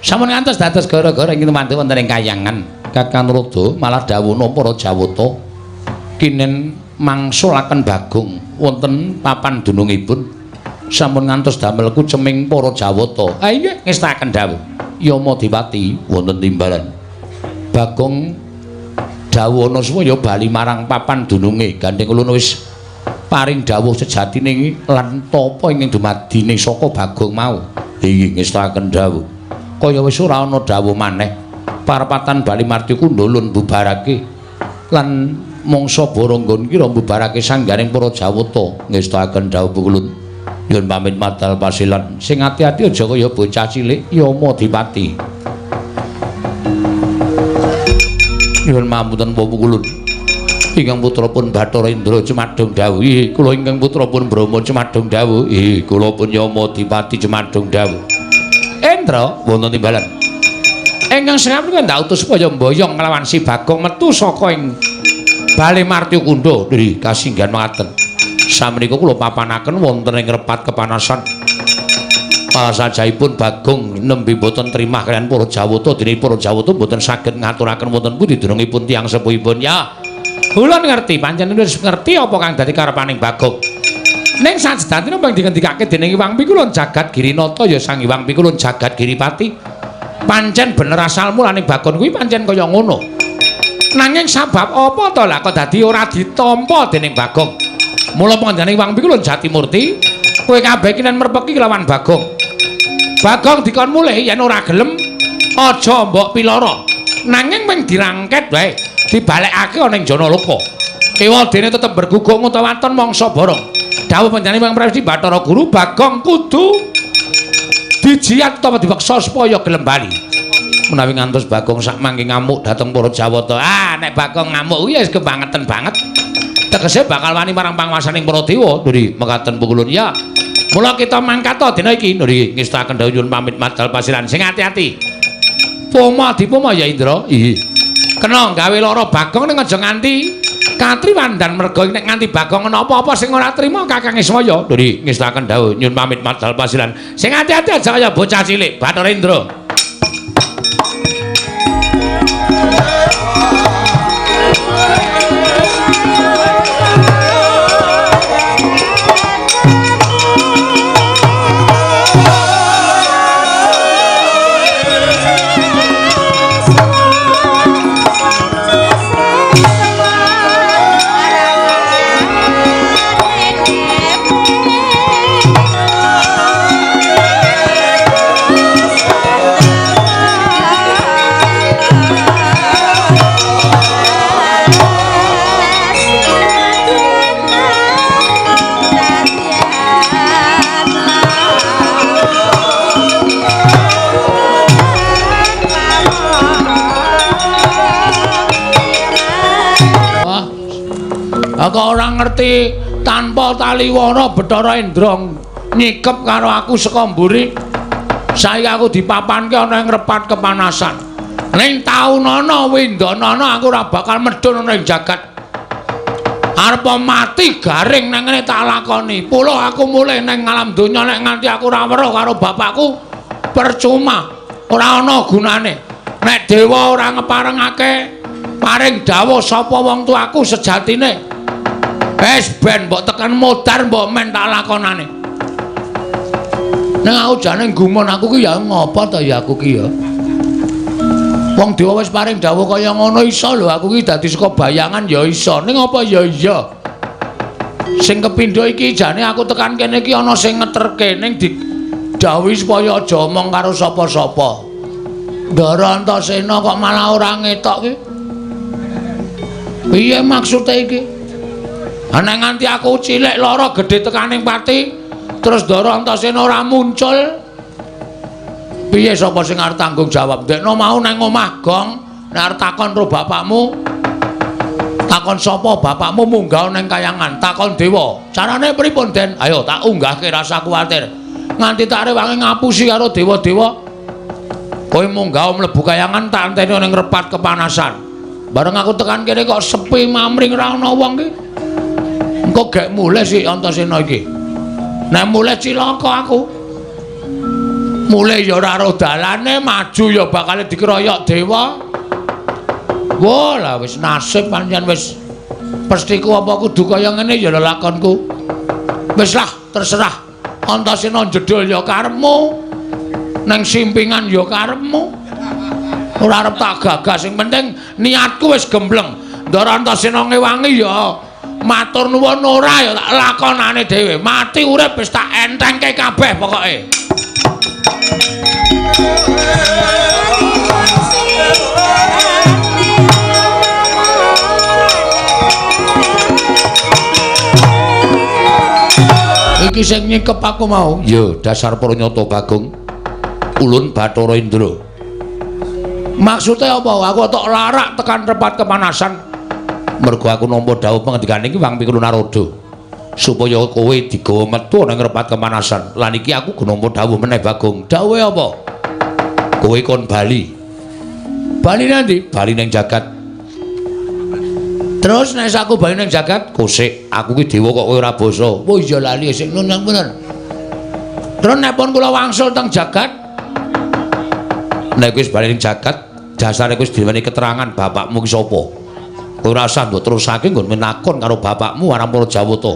Sampun ngantos dados gara-gara ingkang mantu wonten ing kayangan Kakang Rada malah dawuhna para Jawata kinen mangsulaken Bagong wonten papan dunungipun sampun ngantos damel kuceming para Jawata. Ha inggih ngestaken dawuh Yama Dewati wonten timbalan Bagong dawuhna supaya bali marang papan dununge gandeng kula wis paring dawuh sejatine lan tapa ingkang dumadine saka Bagong mau. Inggih ngestaken dawuh kaya wis ora ana dawuh maneh parapatan Bali Marti Kundulun bubarake lan mangsa Baranggon kira bubarake sanggaring para Jawata ngestaken dawuh Pukulun nyuwun pamit madal pasilan sing ati-ati aja kaya bocah cilik Yama Dipati nyuwun mamunten Pukulun Ingkang putrapun Bathara Indra Cemadung dawuh. Kula ingkang putrapun Brahma Cemadung dawuh. Kula pun Yama Dipati Cemadung dawuh. Indra wonten timbalan. Ingkang sengap menika ndak utus supaya mboyong nglawan si Bagong metu saka ing Bale Martya Kunda. Nggih kasinggihan mekaten. Samenika kula papanaken wonten ing repat kepanasan. Sajaipun Bagong nembe boten trimah kaliyan para Jawata dene para Jawata boten saged ngaturaken wonten pundi dunungipun tiyang sepuhipun ya. Kula ngerti panjenengan wis ngerti apa kang dadi karepaning Bagong. Ning sajedatina ping dingendikake dening Hyang Pikulun Jagat Girinata ya Sang Hyang Pikulun Jagat Giripati. Pancen bener asal mulaning Bagong kuwi pancen kaya ngono. Nanging sabab apa to lah kok dadi ora ditampa dening Bagong? Mula panjenengan Hyang Pikulun Jatimurti kowe kabeh kinen merpeki kelawan Bagong. Bagong dikon mulih yen ora gelem aja mbok pilara. Nanging mung dirangket wae. Dibalekake ana ing Janaloka. Ewadene tetep berguguk utawa waton mangsa bareng. Dawuh panjenengan Hyang Prabu Bathara Guru Bagong kudu dijiat utawa dipeksa supaya gelem bali. Menawi ngantos Bagong sak mangke ngamuk dhateng para Jawata. Nek Bagong ngamuk kuwi wis kebangetan banget. Tegese bakal wani marang panguwasaning para dewa. Nggih, mekaten pukulun ya. Mula kita mangkat dina iki. Nggih, ngestaken dawuh nyuwun pamit madal pasiran. Sing ati-ati. Poma dipoma ya Indra. Kena gawe lara Bagong ning aja nganti katriwandan merga nek nganti Bagong ana apa-apa sing ora trima Kakang Ismaya. Nggih, ngestaken dawuh nyuwun pamit madal pasiran. Sing ati-ati aja kaya bocah cilik Bathara Indra. Kok ora ngerti tanpa taliwona Bathara Indra nyikep karo aku saka mburi. Saiki aku dipapanke ana ing repat kepanasan. Ning taun ana windanana aku ora bakal medhun ana ing jagat. Arep mati garing nang ngene tak lakoni. Pulo aku mulih ning alam donya nek nganti aku ora weruh karo bapakku percuma. Ora ana gunane. Nek dewa ora ngeparengake paring dawuh sapa wong tuaku sejatine. Wes ben mbok tekan modar mbok men tak lakonane. Nek aku jane gumun aku ki ya ngopo to ya aku ki ya. Wong dewa wis paring dawuh kaya ngono iso lho aku ki dadi saka bayangan ya iso. Ning apa ya iya. Sing kepindho iki jane aku tekan kene iki ana sing ngeterke ning didhawuhi supaya aja omong karo sapa-sapa. Ndara Antasena kok malah ora ngetok ki. Piye maksude iki? Ana nganti aku cilik lara gedhe tekaning pati, terus Ndara Antasena ora muncul. Piye sapa sing arep tanggung jawab? Ndekno mau nang omah Gong, nek arep takon karo bapakmu. Takon sapa bapakmu munggah nang kayangan, takon dewa. Carane pripun, Den? Ayo tak unggahke rasa kuwatir. Nganti tak rewangi ngapusi karo dewa-dewa. Kowe munggah mlebu kayangan tak anteni ning repat kepanasan. Bareng aku tekan kene kok sepi mamring ora ana wong ki. Engko gek mulih sik Antasena iki. Nek mulih cilaka aku. Mulih ya ora ro dalane, maju ya bakal dikeroyok dewa. Wah, lah wis nasib pancen wis pestiku apa kudu kaya ngene ya lakonku. Wis lah, terserah. Antasena jedul ya karepmu. Nang simpingan ya karepmu. Ora arep tak gagas, sing penting niatku wis gembleng. Ndara Antasena ngewangi ya matur nuwun ora ya tak lakonane dhewe. Mati urip wis tak entengke kabeh pokoke. Iki sing nyekep aku mau. Ya dasar Pranyata Bagong. Ulun Bathara Indra. Maksudnya apa? Aku tok larak tekan repat kepanasan. Mergo aku nampa dawuh pangendikane iki Wang Pikulu Naroda supaya kowe digawa metu nang ngrepat kemanasan. Lan iki aku nampa dawuh meneh Bagong. Dawuhe apa? Kowe kon bali. Bali nanti? Bali ning jagat. Terus nek aku bali ning jagat, kosik aku ki dewa kok kowe ora basa. Oh iya lali sik nun bener. Terus nek pun kula wangsul teng jagat, nek wis bali ning jagat, dasare wis diweni keterangan bapakmu ki sapa. Kowe ora usah mbok terusake nggon menakon karo bapakmu aran para Jawata.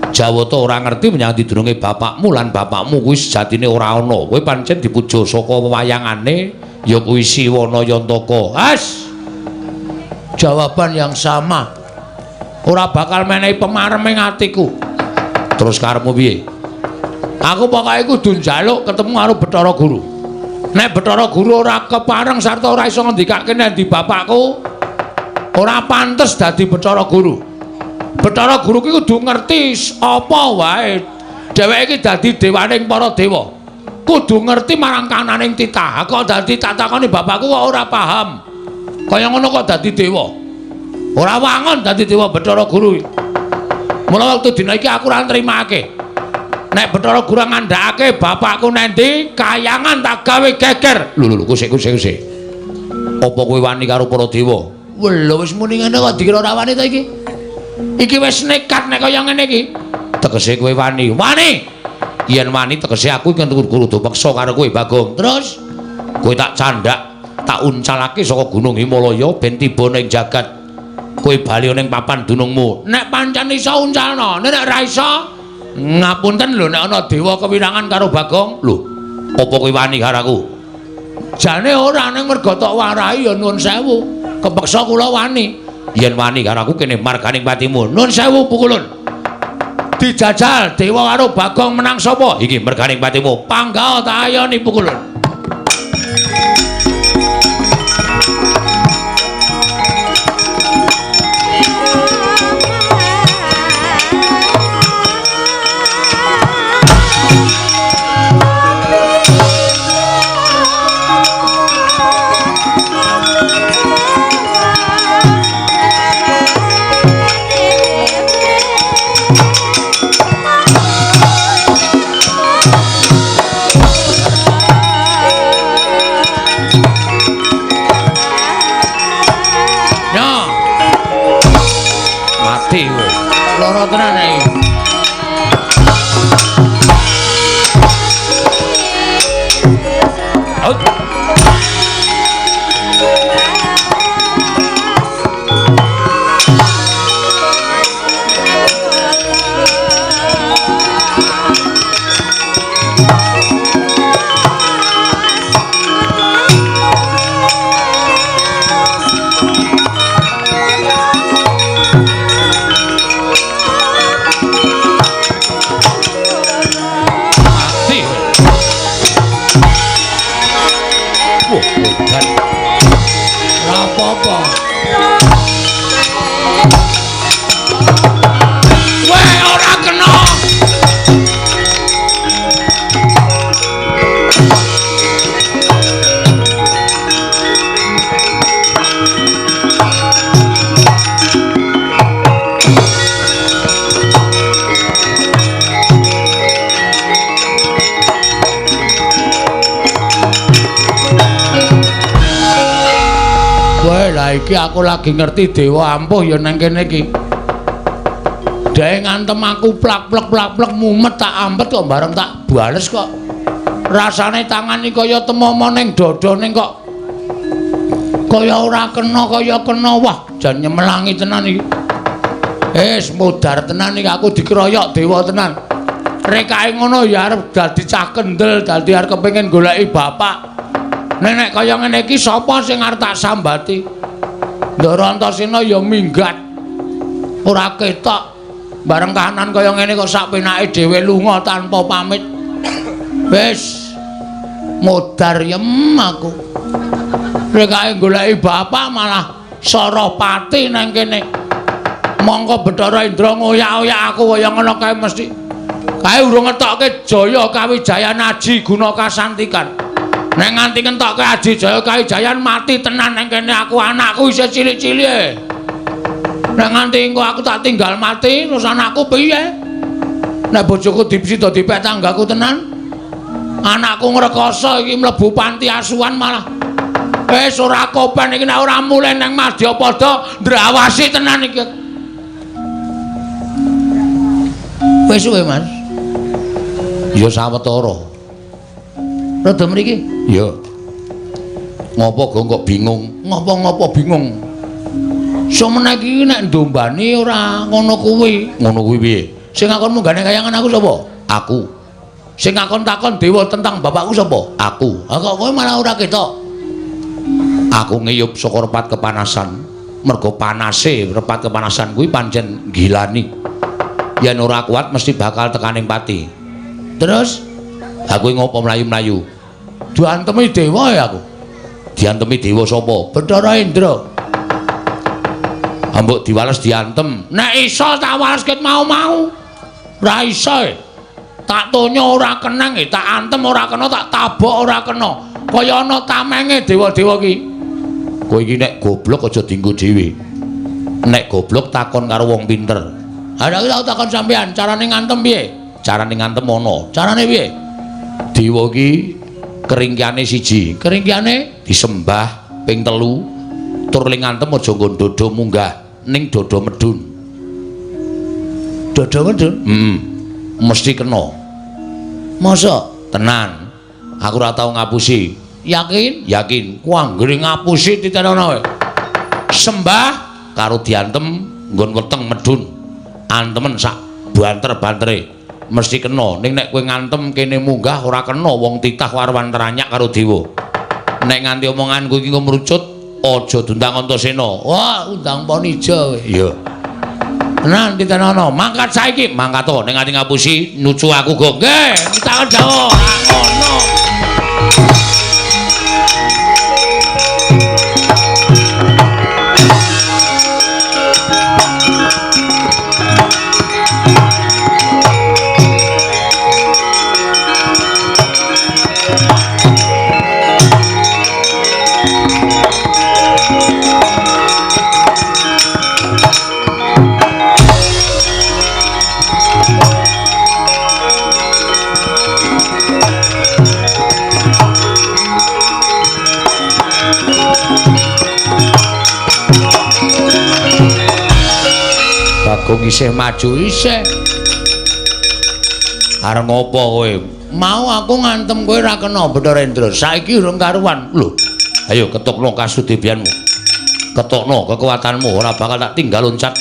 Jawata ora ngerti menyang didurunge bapakmu lan bapakmu kuwi sejatine ora ana. Kowe pancen dipuja saka wayangane ya kuwi Siwana Yantaka. As. Jawaban yang sama. Ora bakal menehi pemarem ing atiku. Terus karepmu piye? Aku pokoke kudu njaluk ketemu karo Bathara Guru. Nek Bathara Guru ora kepareng sarta ora iso ngendikake nek di bapakku ora pantes dadi Bathara Guru. Bathara Guru ki kudu ngerti apa wae. Dheweke iki dadi dewaning para dewa. Kudu ngerti marang kananing titah. Kok dadi tak takoni bapakku kok ora paham. Kaya ngono kok dadi dewa. Ora wangon dadi dewa Bathara Guru. Mula wektu dina iki aku ora nrimake. Nek Bathara Guru ngandhakake bapakku nendi, kayangan tak gawe geger. Lho kusik. Apa kowe wani karo para dewa? Lho wis muni ngene kok dikira ora wani ta iki? Iki wis nekat nek kaya ngene iki. Tegese kowe wani. Wani. Yen wani tegese aku iki kudu peksa karo kowe Bagong. Terus kowe tak candhak, tak uncalake saka Gunung Himalaya ben tiba ning jagat. Kowe bali ning papan dunungmu. Nek pancen iso uncalno, nek ora iso ngapunten lho nek ana dewa kewirangan karo Bagong. Lho, apa kowe wani karo aku? Jane ora ning mergo tok warahi ya nuwun sewu. Kepeksa kula wani. Yen wani karo aku kene marganing patimu. Nuwun sewu pukulun. Dijajal dewa karo Bagong menang sapa? Iki merganing patimu. Panggawa tak ayoni pukulun. Loro tenan iki. Iki aku lagi ngerti dewa ampuh ya nang kene iki. Dhewe ngantem aku plak-plek mumet tak ampet kok bareng tak bales kok. Rasane tangan iki kaya temomo ning dodone kok. Kaya ora kena kaya kena. Wah, jan nyemelangi tenan iki. Mudar tenan iki aku dikeroyok dewa tenan. Rekake ngono ya arep dadi cah kendel, dadi arep kepengin goleki bapak. Nek kaya ngene iki sapa sing arep tak sambati? Ndara Antasena ya minggat. Ora ketok. Bareng kahanan kaya ngene kok sak penake dhewe lunga tanpa pamit. Wis mudar yem aku. Rekake goleki bapak malah Sarapati nang kene. Mongko Bathara Indra ngoyak-oyak aku kaya ngono kae mesti. Kae urung ngetokke Jaya Kawijayan Aji guna kasantikan. Nek nganti ngentokke Aji Jaya Kawijayan mati tenan nang kene aku anakku isih cilik-cilik. Nek nganti engko aku tak tinggal mati terus anakku piye? Nek bojoku dipsida dipek tanggaku tenan. Anakku ngrekoso iki mlebu panti asuhan malah wis ora kopen iki nek ora mulih nang Madyapada ndrawasi tenan iki. Wis suwe, Mas. Ya sawetara. Rada mriki? Ya. Ngopo kok bingung? Ngopo bingung? Semene iki nek ndombani ora ngono kuwi. Ngono kuwi piye? Sing ngakon munggane kayangan aku sapa? Aku. Sing ngakon takon dewa tentang bapakku sapa? Aku. Ha kok kowe malah ora ketok? Aku ngiyup saka repat kepanasan. Mergo panase repat kepanasan kuwi pancen gilani. Yen ora kuat mesti bakal tekaning pati. Terus aku ngopo mlayu-mlayu? Diantemi dewa ya aku. Diantemi dewa sapa? Bathara Indra. Ambok diwales diantem. Nek iso tak wales ket mau-mau. Ora iso. Tak tonyo ora kenang, tak antem ora kena, tak tabok ora kena. Kaya ana tamenge dewa-dewa ki. Kowe iki nek goblok aja dienggo dhewe. Nek goblok takon karo wong pinter. Ha nek tak takon sampean, carane ngantem piye? Carane ngantem ana. Carane piye? Dewa ki keringkiane siji. Keringkiane disembah ping 3. Tur ling ngantem aja nggo dodo munggah ning dodo medun. Dodo medun? Mesti kena. Masa? Tenan. Aku ora tau ngapusi. Yakin? Yakin. Ku anggere ngapusi titenono kowe. Sembah karo diantem nggon weteng medun. Antemen sak banter-bantere. Mesti kena. Ning nek kowe ngantem kene munggah ora kena wong titah warwan teranyak karo dewa. Nek nganti omonganku iki ngomrucut aja dundang Antasena. Wah, undang Panija kowe. Iya. Tenan titenono. Mangkat saiki, mangkat to ning ati ngapusi nucu aku go. Nggih, kita Jawa. Ngono. Bagong isih maju isih. Arep ngopo kowe? Mau aku ngantem kowe ra kena Bathara Indra. Saiki urung karuan. Lho. Ayo ketukno kasudebianmu. Ketukno kekuatanmu ora bakal tak tinggal loncat.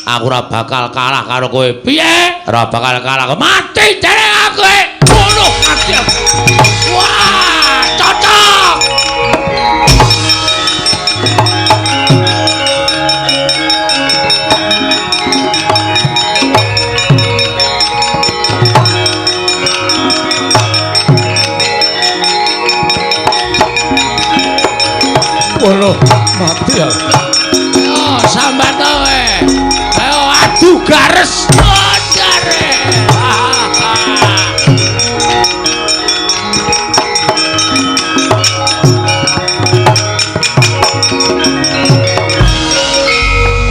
Aku ora bakal kalah karo kowe. Piye? Ora bakal kalah. Mati dereng aku. Ngono mati. Wah, cocok. Waduh, mati ya. Yo, sambat kowe. Ayo adu gares. Jare.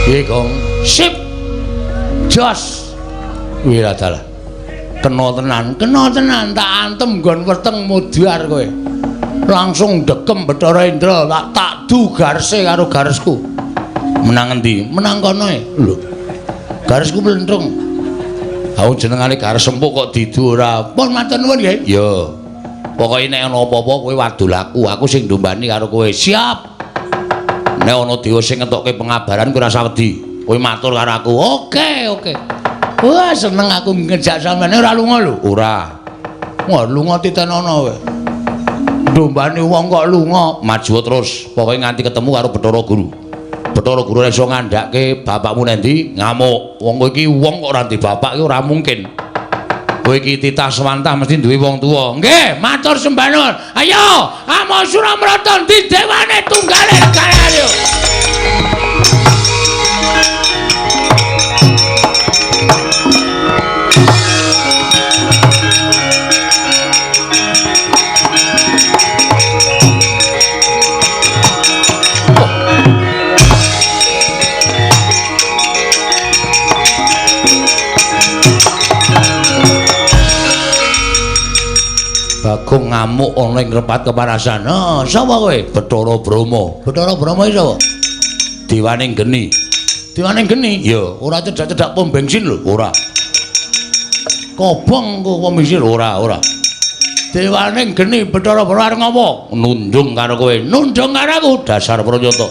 Piye, Gong? Sip. Jos. Wiradalah. Kena tenan, tak antem nggon weteng mudhar kowe. Langsung dekem Bathara Indra tak du garse karo garesku. Menang endi? Menang kono e. Lho. Garesku mlentrung. Aku jenengane gares empuk kok didu ora. Pun matur nuwun nggih. Ya. Pokoke nek ana apa-apa kowe wadul aku sing ndombani karo kowe. Siap. Nek ana dewa sing ngentokke pengabaran kowe ora usah wedi. Kowe matur karo aku. Oke. Wah, seneng aku ngejak sampeyan ora lunga lho. Ora. Wah, lunga titenono kowe. Ndombani wong kok lunga, maju terus. Pokoke nganti ketemu karo Bathara Guru. Bathara Guru iso ngandhake bapakmu nendi? Ngamuk. Wong kowe iki wong kok ora ndek bapak iki ora mungkin. Kowe iki titah swantah mesti duwe wong tuwa. Nggih, matur sembah nuwun. Ayo, Ama Suramrata ndi dewane tunggale negara ayo. Bagong ngamuk ana ing repat kepanasan. Oh, sapa kowe? Bathara Brama. Bathara Brama iki sapa? Dewaning Geni. Dewaning Geni? Ya, ora cedak-cedak pom bensin lho, ora. Kobong ku pom bensin ora. Dewaning Geni Bathara Brama arep ngopo? Nundung karo kowe. Nundung karo aku dasar Pranyata.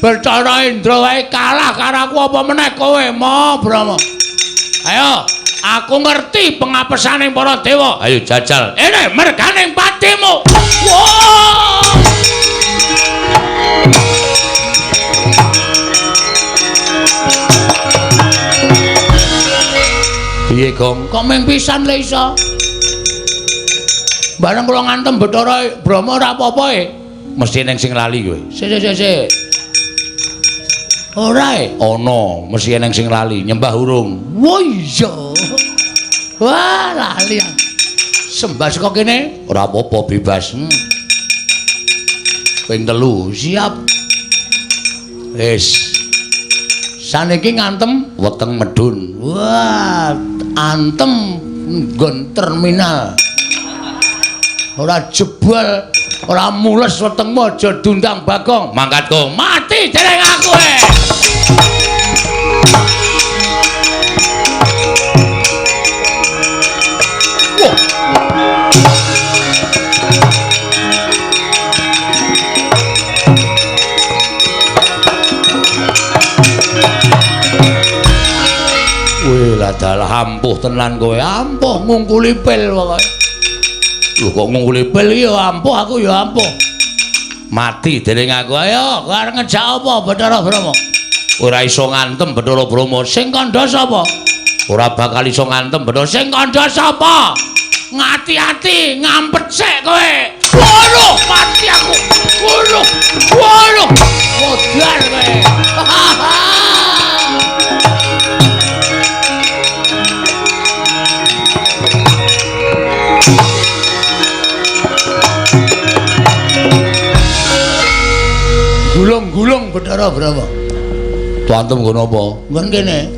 Bathara Indra wae kalah karo aku apa meneh kowe, Mo Brama. Ayo, aku ngerti pengapesaning para dewa. Ayo jajal. Ene merganing patimu. Wow! Piye, Gong? Kok ming pisan le iso? Bareng kula ngantem Bathara Brama ora apa-apa mesti ning sing lali kowe. Sik. Ora ana, mesti ning sing lali, nyembah urung. Wah iya. Wah, lali. Sembah saka kene, ora apa-apa bebas. Ping 3, siap. Wis. Saniki ngantem weteng medun. Wah, antem nggon terminal. Ora jebol, ora mules wetengmu aja dundang Bagong. Mangkat Gong, mati dereng aku Wih, lah dalah ampuh tenan kowe, ampuh ngungkuli pil pokoke. Lho kok ngungkuli pil ya ampuh aku ya ampuh. Mati dening aku. Ayo, kowe arep ngejak apa Bathara Brama? Ora iso ngantem Bathara Brama. Sing kandha sapa? Ora bakal iso ngantem Bathara. Sing kandha sapa? Ngati-ati, ngampet sik kowe. Waduh, mati aku. Waduh. Modar kowe. Gulung Bathara Brama. Tuantem nggon apa? Nggon kene.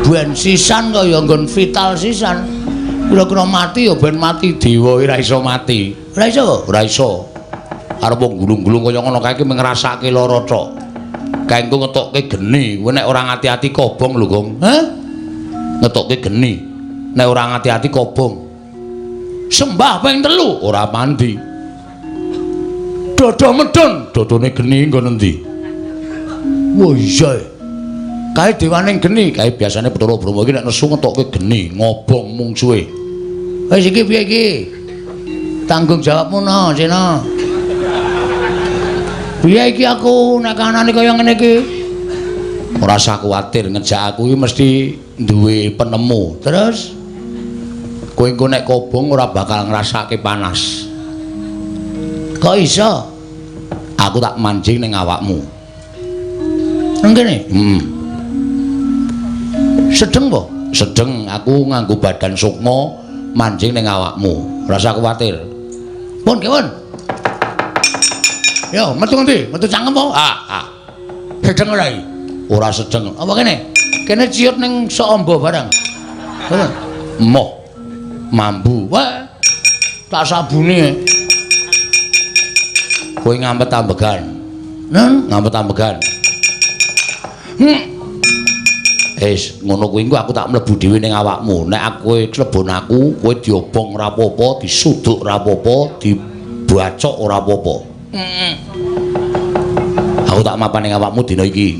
Ben sisan kaya nggon vital sisan. Kira-kira mati ya ben mati dewa ora iso mati. Ora iso? Ora iso. Arep wong gulung-gulung kaya ngono kae iki ngrasake lara tok. Kae engko ngetokke geni, kowe nek ora ngati-ati kobong lho, Gong. Hah? Ngetokke geni. Nek ora ngati-ati kobong. Sembah ping 3 ora mandi. Dodo medun, dodone geni nggon endi? Wah iya. Kae dewaning geni, kae biasane Bathara Brama iki nek nesu ngetokke geni, ngobong mungsuhe. Wis iki piye iki? Tanggung jawabmu no, Sena. Piye iki aku nek kanane kaya ngene iki? Ora usah kuwatir, ngejak aku iki mesti duwe penemu. Terus kowe engko nek kobong ora bakal ngrasake panas. Kok iso? Aku tak mancing ning awakmu. Nang kene? Sedeng po? Sedeng, aku nganggo badan sukma mancing ning awakmu. Ora usah kuwatir. Pun, Kewon. Yo, metu ngendi? Metu cangkem po? Sedeng ora iki? Ora sedeng. Apa kene? Kene ciut ning sok amba barang. Moh. Mambu. Wah. Tak sabune. Kowe ngampet ambegan. Ngampet ambegan. Wis, ngono kuwi engko aku tak mlebu dhewe ning awakmu. Nek kowe klebon aku, kowe diobong ora apa-apa, disuduk ora apa-apa, dibacok ora apa-apa. Aku tak mapan ning awakmu dina iki.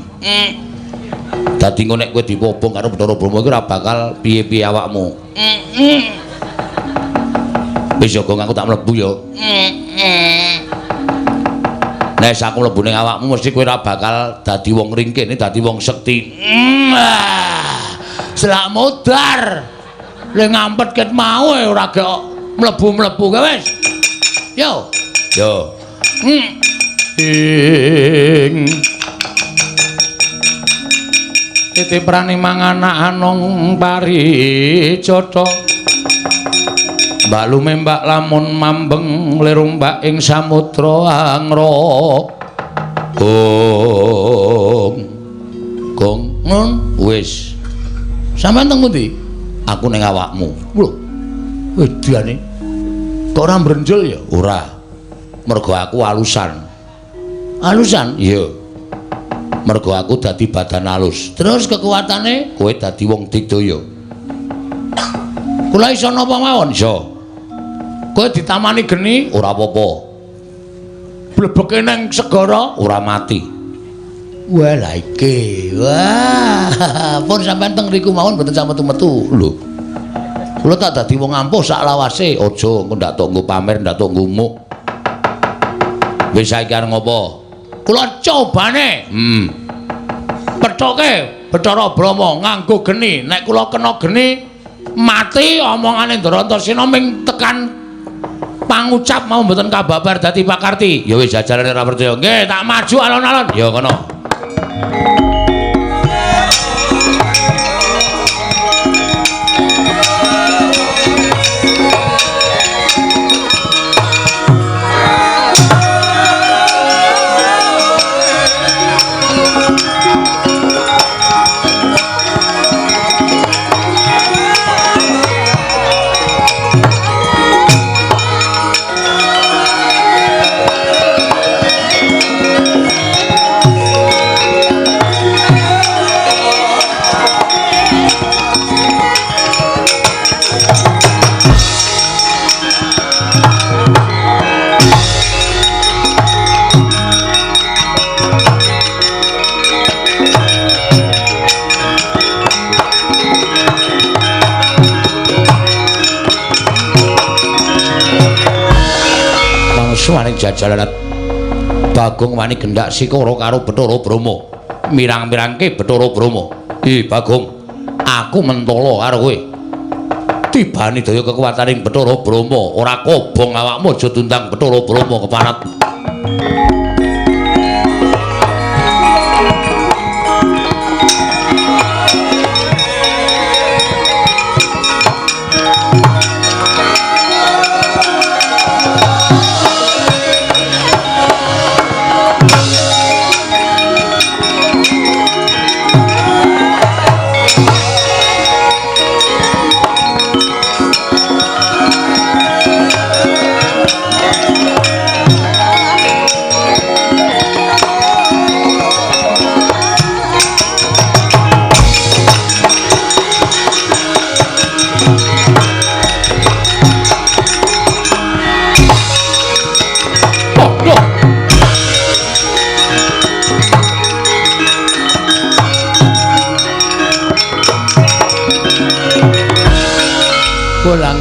Dadi engko nek kowe dipobong karo Bathara Brama iki ora bakal piye-piye awakmu. Wis yo, aku tak mlebu yo. Nek aku mlebu ning awakmu mesti kowe ora bakal dadi wong ringkene, dadi wong sekti. Selak modar. Le ngampet ket mau ora gek mlebu-mlebu kowe wis. Yo. Titiprane manganak anong paricata. Mbak lumembak lamun mambeng lirumbak ing samudra angra. Gong. Wis. Sampeyan teng pundi? aku ning awakmu. Lho. Wedane. Kok ora mbrenjol ya? Ora. Mergo aku alusan. Alusan? Iya. Mergo aku dadi badan alus. Terus kekuatane kowe dadi wong digdaya. Kula iso napa mawon? Iso. Kowe ditamani geni ora apa-apa. Blebeke nang segara ora mati. Wah lha iki. Wah, pun sampean teng riku mawon mboten sampe metu. Lho. Kula tak dadi wong ampuh sak lawase, aja engko ndak tok nggo pamer, ndak tok ngumuk. Wis saiki arep ngopo? Kula cobane. Pethoke Bathara Brahma nganggo geni. Nek kula kena geni mati omongane Ndarantasena ming tekan pangucap mau mboten kababar dadi pakarti. Ya wis jajarane ora percaya. Nggih, tak maju alon-alon. Ya kono. Suwaning jajalan Bagong wani gendak sikara karo Bathara Brahma. Mirang-mirangke Bathara Brahma. Bagong, aku mentala karo kowe. Tibane daya kekuwataning Bathara Brahma, ora kobong awakmu aja tundang Bathara Brahma keparat.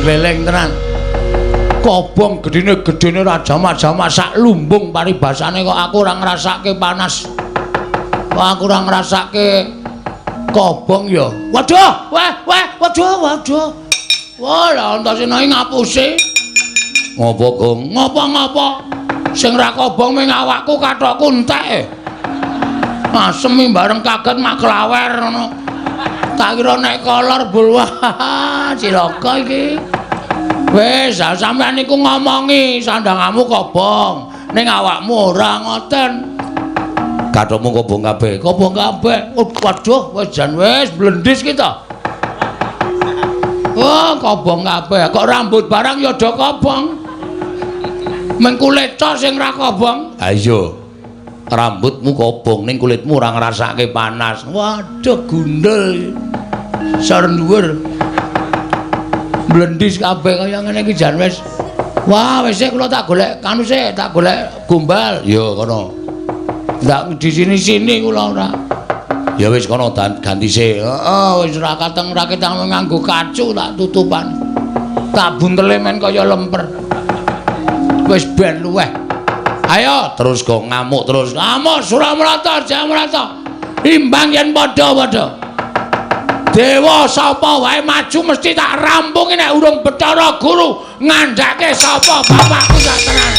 Gleleng tenan. Kobong gedene rajamak-jamak sak lumbung paribasane kok aku ora ngrasake panas. Kok aku ora ngrasake kobong ya. Waduh, waduh. Wah, lah Antasena ngapusi. Ngopo, Gong? Ngopo? Sing ra kobong ming awakku kathokku entek. Asemi bareng kaget mak klawer ngono. Tak kira nek kolor bulwah cilaka iki. Wis, sampean niku ngomongi sandangamu kobong, ning awakmu ora ngoten. Kathokmu kobong kabeh. Waduh, wis jan wis blendis kita. Oh, kobong kabeh. Kok rambut barang ya do kobong. Meng kulit tok sing ra kobong. Ha iya. Rambutmu kobong ning kulitmu ora ngrasake panas. Waduh, gundul. Sar dhuwur. Blendis kabeh kaya ngene iki jan wis. Wah, wis kula tak golek kanu sik, tak golek gombal. Ya kono. Ndak di sini-sini kula ora. Ya wis kono ganti sik. Heeh, wis ora kateng ra ketang nganggo kacu tak tutupan. Tak buntele men kaya lemper. Wis ben luweh. Ayo terus go ngamuk terus. Ngamuk Suramrata, Jayamrata. Imbang yen padha-padha. Dewa sapa wae maju mesti tak rampungi nek urung Bathara Guru ngandhake sapa bapakku sak tenan.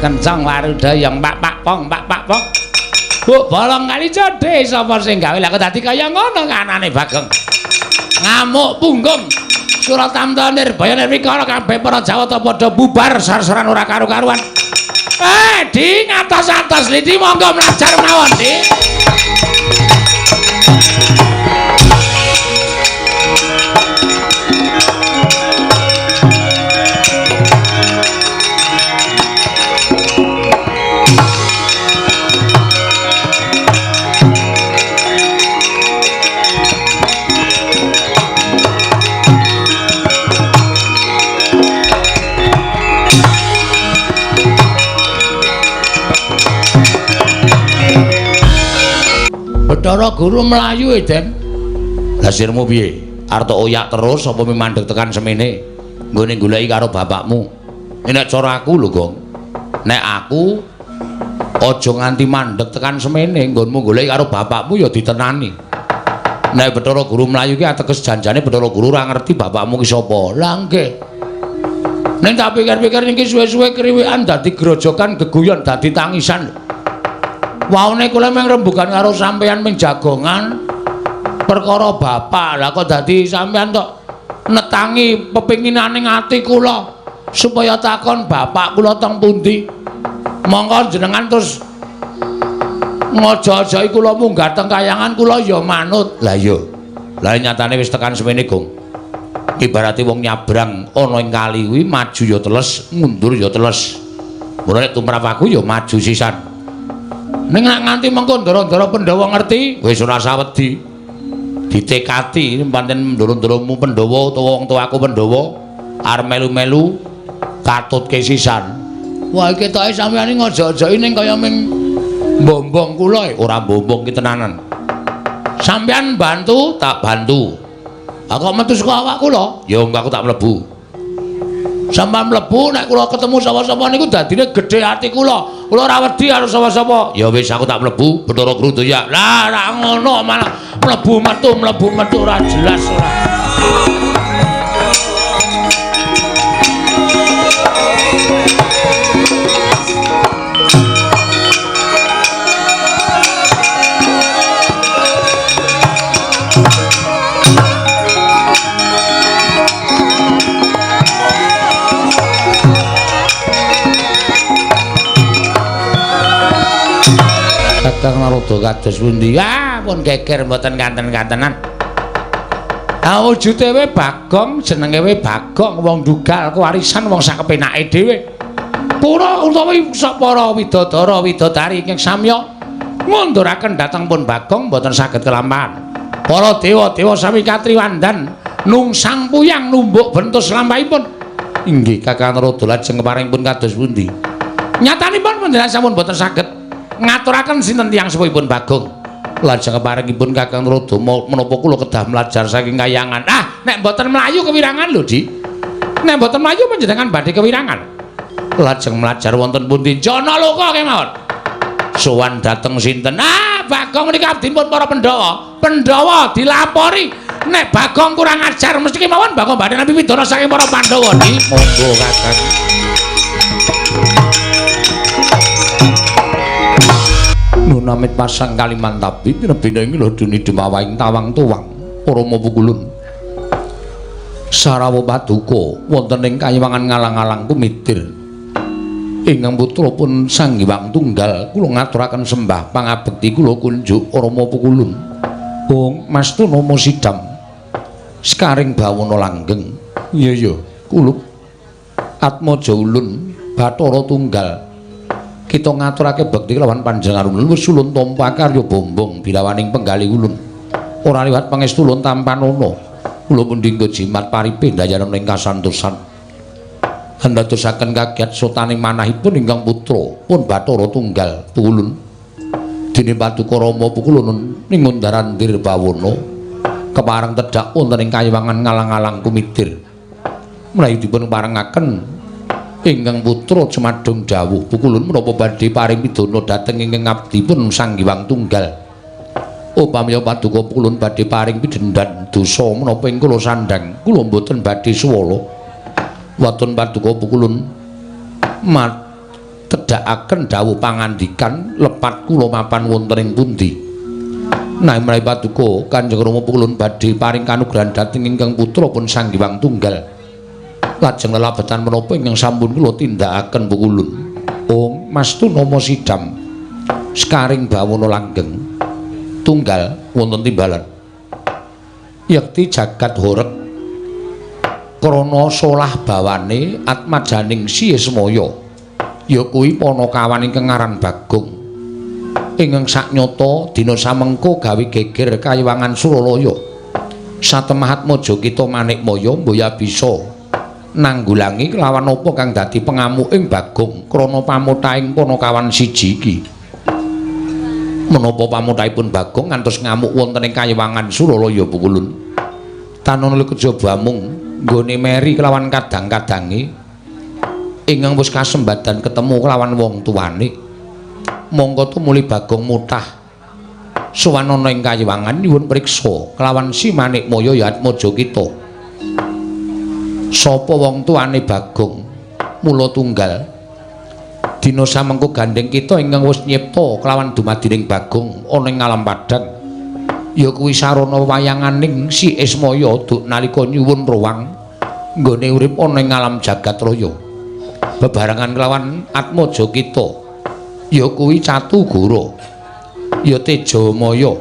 kencang warudaya pak pong Bu bolong kali codhe sapa sing gawe lha kok dadi kaya ngono kanane Bagong ngamuk punggung Suratamta Nirbaya Nirwikara kabeh para Jawata padha bubar sar-saran ora karu-karuan di ngatos-atos lidi monggo mlajar mawon di Bathara Guru mlayu Den. Lah sirmu piye? Arep oyak terus apa mimandhek tekan semene? Nggone goleki karo bapakmu. Nek cara aku lho, Gong. Nek aku aja nganti mandhek tekan semene, nggonmu goleki karo bapakmu ya ditenani. Nek Bathara Guru mlayu ki ateges janjane Bathara Guru ora ngerti bapakmu ki sapa. Lah nggih. Nek tak pikir-pikir niki suwe-suwe kriwikan dadi grojokan geguyon dadi tangisan. Waune kula mung rembugan karo sampeyan ming jagongan perkara bapak. Lah kok dadi sampeyan tok netangi pepinginaning ati kula supaya takon bapak kula teng pundi. Monggo jenengan terus ngojo-ojohi kula munggah teng kayangan kula ya manut. Lah iya. Lah nyatane wis tekan semene, Gong. Ibarate wong nyabrang ana ing kali kuwi maju ya teles, mundur ya teles. Mulane tumrap aku ya maju sisan. Ning nganti mengko ndara-ndara Pandhawa ngerti, wis ora usah wedi. Ditekati pancen ndara-ndaramu Pandhawa utawa wong tuaku Pandhawa arep melu-melu katutke sisan. Wah iki ketoke sampeyan ngojo-ojohi ning kaya ming mbombong kula ora mbombong ki tenanan. Sampeyan bantu, tak bantu. Aku metu saka awak kula, ya aku tak mlebu. Sampeyan mlebu nek kula ketemu sapa-sapa niku dadine gedhe ati kula. Kula ora wedi karo sapa-sapa. Ya wis aku tak mlebu Bathara Guru Daya. Lah ra ngono malah mlebu metu ora jelas ora. Kakang Narada kados pundi? Ah, pun geger mboten kanten-kantenan. Ah wujude we Bagong, jenenge we Bagong, wong dugal kewarisan wong sakepenake dhewe. Para utawi para widodara widodari ingkang samya ngunduraken dhateng pun Bagong mboten saged kelampahan. Para dewa-dewa sami katriwandan nungsang puyang numbuk bentus lampahipun. Inggih Kakang Narada lajeng keparingipun kados pundi? Nyatanipun panjenengan sampun mboten saged ngaturaken sinten tiyang sepuhipun Bagong. Lajeng keparingipun Kakang Narada menapa kula kedah mlajar saking kayangan. Ah, nek mboten mlayu kewirangan lho, Di. Nek mboten mlayu panjenengan badhe kewirangan. Lajeng mlajar wonten pundi? Jana Loka kemawon. Sowan dhateng sinten? Ah, Bagong menika abdipun para Pandhawa. Pandhawa dilapori nek Bagong kurang ajar mesti kemawon Bagong badhe nampi pidana saking para Pandhawa, Di. Monggo Kakang. Nunamit pasang Kalimantapi pinebina ing lho duni demawaing tawang tuwang Rama Pukulun Sarawa Paduka wonten ing kayiwangan ngalang-alang kumitir ingkang putra pun Sang Hyang Tunggal kula ngaturaken sembah pangabekti kula kunjuk Rama Pukulun Wong Mastu Nama Sidam Sekaring Bawana Langgeng iya kulup Atmaja Ulun Bathara Tunggal kita ngaturake bekti kelawan panjenengan ulun wis ulun tampa karya bombong bilawaning penggali ulun ora liwat pangestu ulun tampanana kula mundhing jimat paripe ndayanan ing kasantosan ndadosaken kagiat sotaning manahipun ingkang putra pun Bathara Tunggal Pukulun dene Paduka Rama Pukulun ning Ngundaran Dirbawana kepareng tedhak wonten ing kayiwangan ngalang-alang kumitir menawi dipun parengaken ingkang putra Cemadung dawuh Pukulun menapa badhe paring pidana dhateng ingkang abdipun Sang Hyang Tunggal upamya Paduka Pukulun badhe paring pidendhan dosa menapa ing kula sandhang kula mboten badhe suwala watun Paduka Pukulun tedhakaken dawuh pangandikan lepat kula mapan wonten ing pundi. Nah menawi paduka Kanjeng Rama Pukulun badhe paring kanugrahan dhateng ingkang putra pun Sang Hyang Tunggal. Lajeng lelabetan menapa ingkang sampun kula tindakaken Pukulun. Om Mastu Nama Sidam Sekaring Bawana Langgeng Tunggal wonten timbalan. Yekti jagat horeg krana solah bawane atmajaning Siesmaya ya kuwi Panakawan ingkang ngaran Bagong. Ingkang saknyata dina samengko gawe geger Kayiwangan Suralaya. Satemahat Majakita Manikmaya mboya bisa nanggulangi kelawan apa kang dadi pengamuking Bagong krana pamuthaing Panakawan siji iki. Menapa pamuthaipun Bagong ngantos ngamuk wonten ing Kayiwangan Suralaya Pukulun. Tanana kejaba mung nggone meri kelawan kadang-kadange ingkang wis kasembadan ketemu kelawan wong tuwane. Monggo tumuli Bagong mutah sowan ana ing Kayiwangan nyuwun priksa kelawan Si Manikmaya ya Atmajakita. Sapa wong tuane Bagong? Mula tunggal dina samengko gandeng kita ingkang wis nyipta kelawan dumadining Bagong ana ing alam padhang. Ya kuwi sarana wayanganing Si Ismaya duk nalika nyuwun ruwang nggone urip ana ing alam jagat raya. Bebarengan kelawan Atmajakita ya kuwi Catugara ya Tejamaya.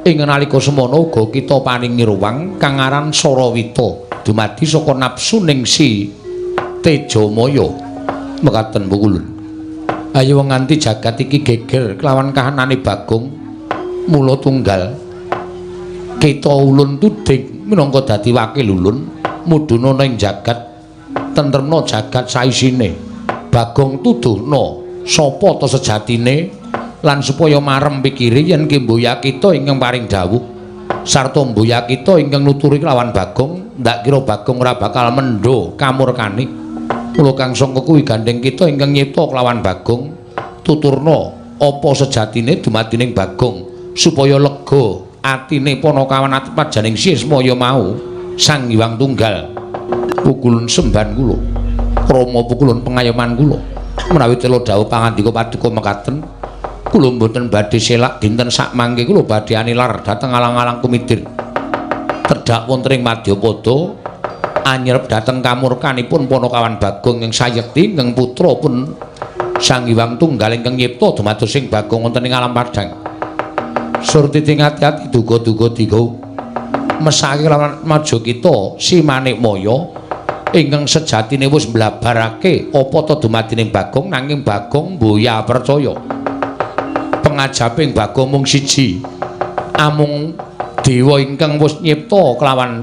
Ing nalika semana uga kita paringi ruwang kang aran Sarawita dumadi saka napsuning Si Tejamaya. Mekaten Pukulun. Ayo nganti jagat iki geger kelawan kahanane Bagong. Mula tunggal kita ulun tuding minangka dadi wakil ulun mudhuna ing jagat tentremna jagat saisine. Bagong tuduhna sapa ta sejatine lan supaya marem pikire yen Mboya kita ingkang paring dawuh sarta Mboya kita ingkang nuturi kelawan Bagong ndak kira Bagong ora bakal mendho kamurkane. Mula kang sangka kuwi gandeng kita ingkang nyipta kelawan Bagong tuturna apa sejatine dumadining Bagong supaya lega atine Panakawan atmajaning Siesmaya mau Sang Hyang Tunggal. Pukulun semban kula Rama Pukulun pengayoman kula menawi tela dawuh pangandika paduka mekaten kula mboten badhe selak dinten sak mangke kula badhe anilar dhateng alang-alang kumitir tedhak wonten ing Madyapada anyerep dhateng kamurkanipun Panakawan Bagong ing sayekti ingkang putra pun Sang Hyang Tunggal ingkang nyipta dumados ing Bagong wonten ing alam padhang. Surti ati-ati duga-duga diga mesake lawan Majakita Si Manikmaya ingkang sejatine wis mblabarake apa ta dumadining Bagong nanging Bagong mboya percaya. Pengajaping Bagong mung siji, amung dewa ingkang wis nyipta kelawan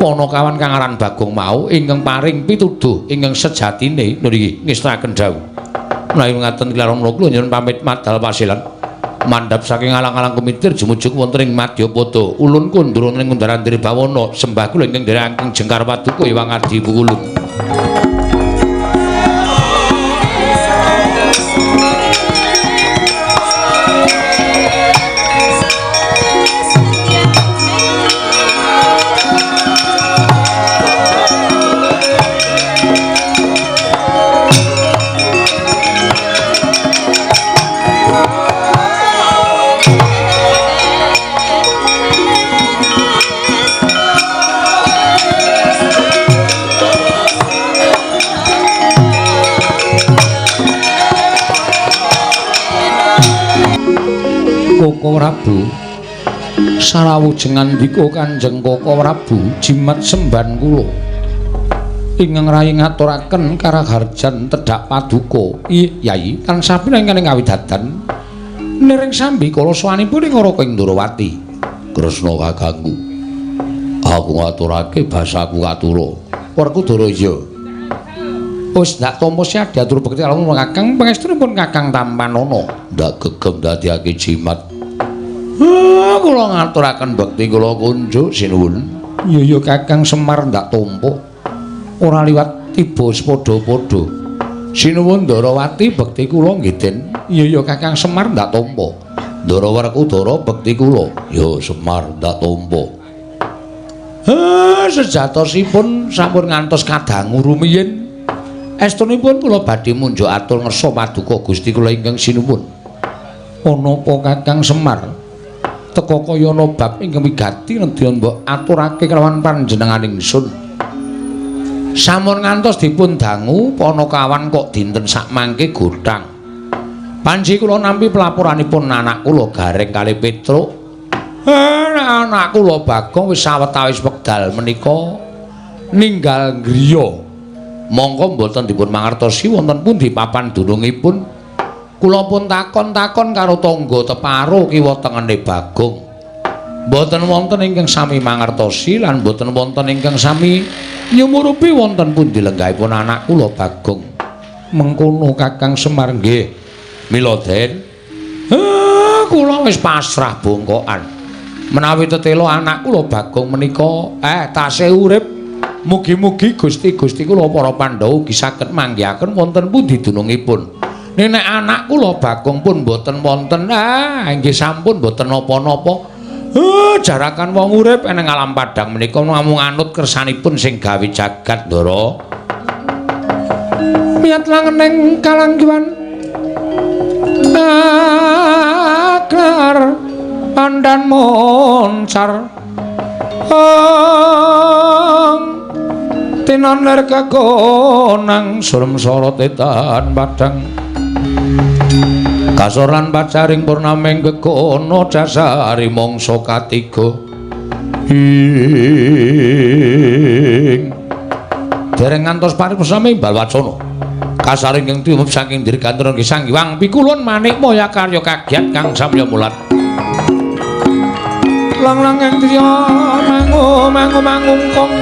Panakawan kang aran Bagong mau ingkang paring pituduh ingkang sejatine niki ngestakaken dawuh. Menawi ngaten kula kula nyuwun pamit madal pasilan. Mandhap saking alang-alang kumitir jumujuk wonten ing Madyapada. Ulun kundur ing Kundaran Dribawana sembah kula ingkang derengking Jengkar Paduka Hyang Adi Pukulun. Koko Prabu sarawujeng andika Kanjeng Koko Prabu jimat semban kula ingkang rayi ngaturaken karaharjan tedhak paduka Yai tansah pinanganing kawidadan niring sambi kala sawanipun ing Raka Indrawati. Kresna kakangku aku ngaturake basaku katura Werkudara iya wis ndak tampa siadi atur bekti kalawan kakang pangestunipun Kakang Tampanana ndak gegem dadiake jimat. Kula ngaturaken bekti kula kunjuk sinuwun. Iya Kakang Semar ndak tampa ora liwat tiba sepadha-padha. Sinuwun Ndarawati bekti kula nggih Den. Iya Kakang Semar ndak tampa. Ndara Werkudara bekti kula ya Semar ndak tampa. Sejatosipun sampun ngantos kadangu rumiyin Estunipun kula badhe munjuk atur ngersa paduka Gusti kula ingkang sinuwun. Ana apa Kakang Semar? Teka kaya ana bab ingkang wigati nedya mbok aturake kelawan panjenenganing ingsun. Sampun ngantos dipun dangu Panakawan kok dinten sak mangke godhang. Panji kula nampi pelaporanipun anak kula Gareng kalih Petruk. Anak kula Bagong wis sawetawis wekdal menika ninggal griya. Monggo mboten dipun mangertosi wonten pundi papan dunungipun. Kula pun takon-takon karo tangga teparo kiwa tengene Bagong. Mboten wonten ingkang sami mangertosi lan mboten wonten ingkang sami nyumurupi wonten pundi lenggahipun anak kula Bagong. Mengkono Kakang Semar nggih. Mila Den. Kula wis pasrah bongkokan. Menawi tetelo anak kula Bagong menika tasih urip. Mugi-mugi Gusti-gusti kula para Pandhawa ugi saged manggihaken wonten pundi dunungipun. Nek anak kula Bagong pun mboten wonten, nggih sampun mboten napa-napa. Jarakan wong urip eneng alam padang menika namung anut kersanipun sing gawe jagat ndara. Miyat langeneng kalanggiwan. Aklar pandan moncar. Tinaner kagonang surem sorot etan padang kasoran pacaring purnameng gegono dasari mangsa katiga dereng ngantos paripurna balwacana kasaring ing tumep saking dirgantara Sang Hyang Pikulun manik moya karya kagiat kang samya mulat lang-lang ing triya mangungkong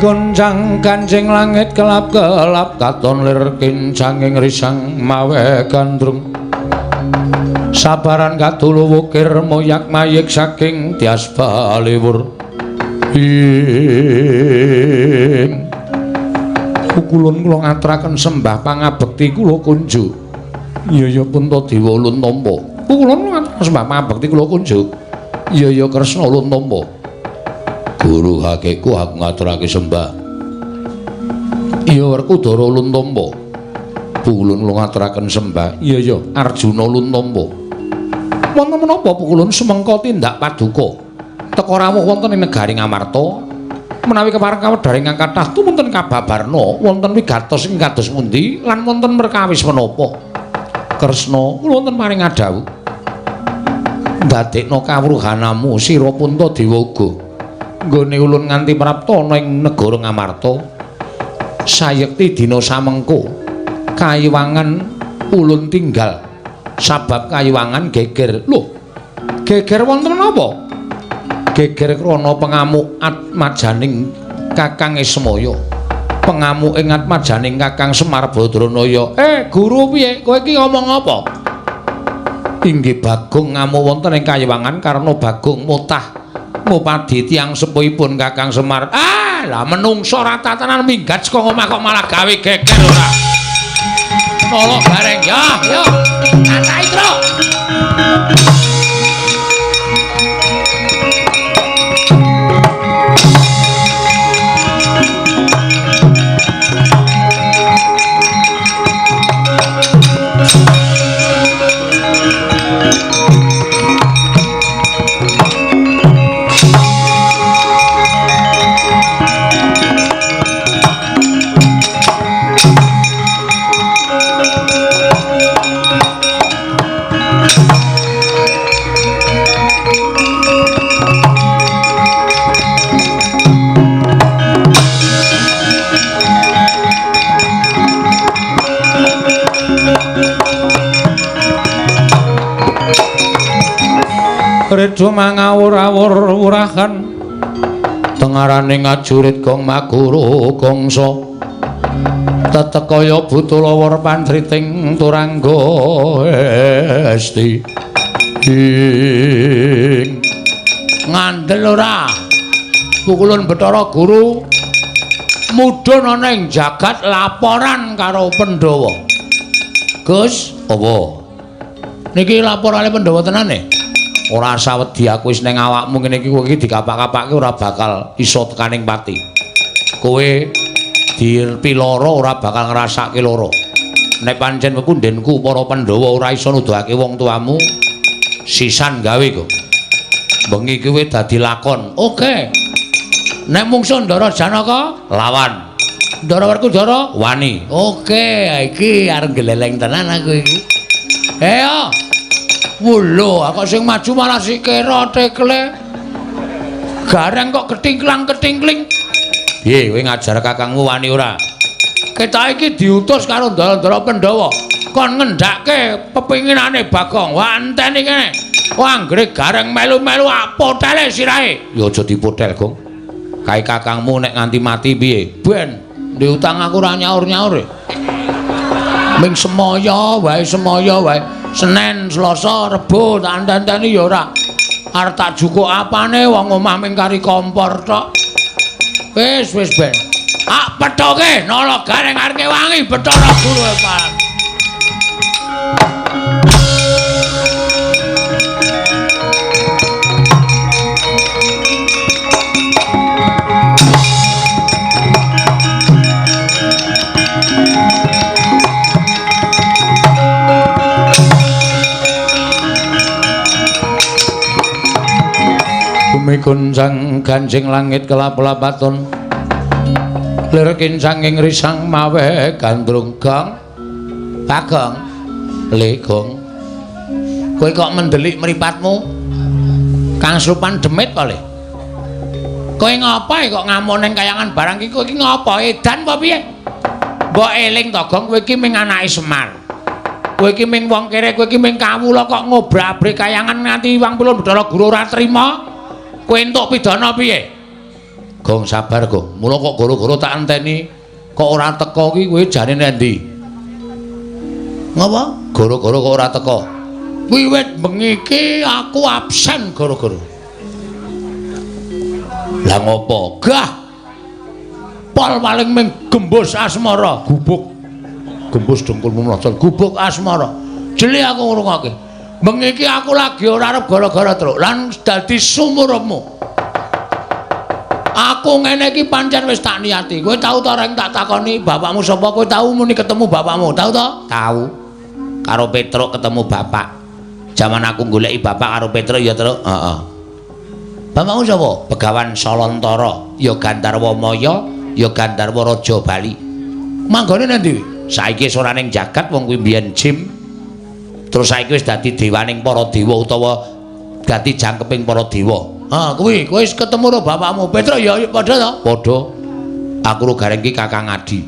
Goncang kancing langit kelap-kelap katon lir kincanging risang mawe gandrung sabaran katulu wukir moyak mayik saking tias baliwur kulun kula ngaturaken sembah pangabekti kula kunjuk iya Punta Dewa Ulun Tampa kulun ngaturaken sembah pangabekti kula kunjuk iya Kresna Ulun Tampa Guru hakeku aku ngaturake sembah. Iya Werkudara Ulun Tampa. Pukulun kula ngaturaken sembah. Iya Arjuna Ulun Tampa. Wonten menapa pukulun sumengka tindak paduka teka rawuh wonten ing negari Ngamarta menawi kepareng kawedharing kathah tumunten kababarna wonten wigatos ing kados pundi lan wonten perkawis menapa. Kresna kula wonten paring adhawuh. Ndadekno kawruhanamu sira Punta Dewa uga. Nggone ulun nganti prapta ana ing negara Ngamarta sayekti dina samengko kayiwangan ulun tinggal sabab kayiwangan geger lho geger wonten menapa geger krana pengamuk atmajaning Kakang Ismaya pengamuk ing atmajaning Kakang Semar Badranaya guru piye kowe iki ngomong apa inggih Bagong ngamuk wonten ing kayiwangan karena Bagong mutah mupadi tiyang sepuhipun Kakang Semar. Lah menungso ora tatanan minggat saka omah kok malah gawe geger ora. Nolo bareng yo. Santai, Tru. prajurit mangawur-awur wurahan tengarane ngajurit gong maguru gongso tetekaya butulawur pantriting turangga esti ngandel ora pukulun Bathara Guru mudhun ana ing jagat laporan karo Pandhawa. Gus, apa? Niki laporane Pandhawa tenane. Ora sawedi aku wis ning awakmu ngene iki kowe iki dikapak-kapake ora bakal iso tekaning pati. Kowe dipiloro ora bakal ngrasake loro. Nek pancen pepundenku para Pandhawa ora iso nuduhake wong tuamu sisan gawe kok. Bengi kowe dadi lakon. Oke. Nek mungsuh Ndara Janaka lawan. Ndara Werkudara wani. Oke, iki arep geleleng tenan aku iki. Ayo. Wulo, aku sing maju malah sikira tekle. Gareng kok ketingklang-ketingkling. Piye kowe ngajar kakangmu wani ora? Kita iki diutus karo Ndara Pandhawa kon ngendhake pepinginane Bagong. Wah enteni kene. Wah anggere gareng melu-melu potele sirahe. Ya aja dipotel, Gong. Kae kakangmu nek nganti mati piye? Ben, diutang aku ora nyaur-nyaur. Ming semaya wae. Senin, Selasa, Rebo tak andani ya ora. Arep tak jukuk apane wong omah ming kari kompor tok. Wis ben. Ah pethoke nala gareng arke wangi Bathara Guru Pak. Bumi kuncang ganjing langit kelap-lapaton lir kincang ing risang mawe gandrung Gong Bagong le Gong kowe kok mendelik mripatmu Kang Supan demit kok le kowe ngapa kok ngamuk ning kayangan barang iki kowe iki ngapa edan apa piye mbok eling to Gong kowe iki ming anake Semar kowe iki ming wong kere kowe iki ming kawula kok ngobrak-abrik kayangan nganti Wang Pulun Bathara Guru ora trima kowe entuk pidana piye? Gong sabar, Gong. Mula kok goro-goro tak enteni kok ora teka iki kowe jane endi? Ngapa? Goro-goro kok ora teka. Wiwit bengi iki aku absen goro-goro. Lah ngopo? Gah. Pol paling ming gembus asmara, gubuk. Gembus dengkulmu mlocot, gubuk asmara. Jeli aku ngrungokke. Bengi iki aku lagi ora arep gara-gara truk lan dadi sumurmu. Aku ngene iki pancen wis tak niati. Kowe tau ta reng tak takoni bapakmu sapa? Kowe tau muni ketemu bapakmu? Tau ta? Tau. Karo Petruk ketemu bapak. Zaman aku goleki bapak karo Petruk ya, Truk. Heeh. Bapakmu sapa? Begawan Salontara, ya Gandarwa Maya, ya Gandarwa Raja Bali. Manggone nendi? Saiki ora ning jagat wong kuwi mbiyen jim. Terus saiki wis dadi dewaning para dewa utawa dadi jangkeping para dewa. Ha, kuwi kowe wis ketemu karo bapakmu. Petruk ya padha to? Padha. Aku ro gareng iki Kakang Adi.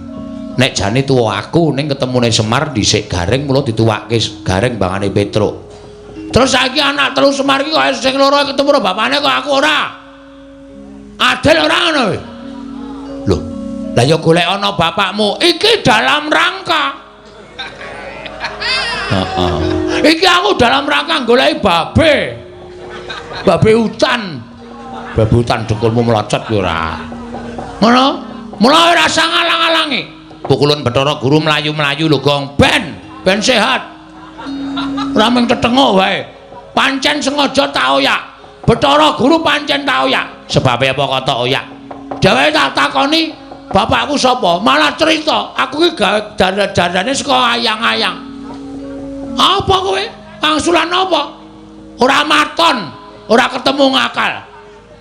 Nek jane tuwa aku ning ketemune Semar dhisik gareng mula dituwake gareng bangane Petruk. Terus saiki anak telu Semar iki kok sing loro ketemu karo bapakne kok aku ora. Adil ora ngono kowe? Lho, lah ya golek ana bapakmu iki dalam rangka iki aku dalam rangka goleki babe. Babe hutan. Babe hutan dengkulmu mlocot kuwi ora. Ngono? Mula ora usah ngalang-alangi. Pukulun Bathara Guru mlayu-mlayu lho, Gong. Ben sehat. Ora mung tetengok wae. Pancen sengaja tak oyak. Bathara Guru pancen tak oyak. Sebabe apa kok tak oyak? Dhewe tak takoni, bapakku sapa? Malah cerita, aku iki dandane saka ayang-ayang. Apa kowe? Angsulan apa? Ora maton, ora ketemu ngakal.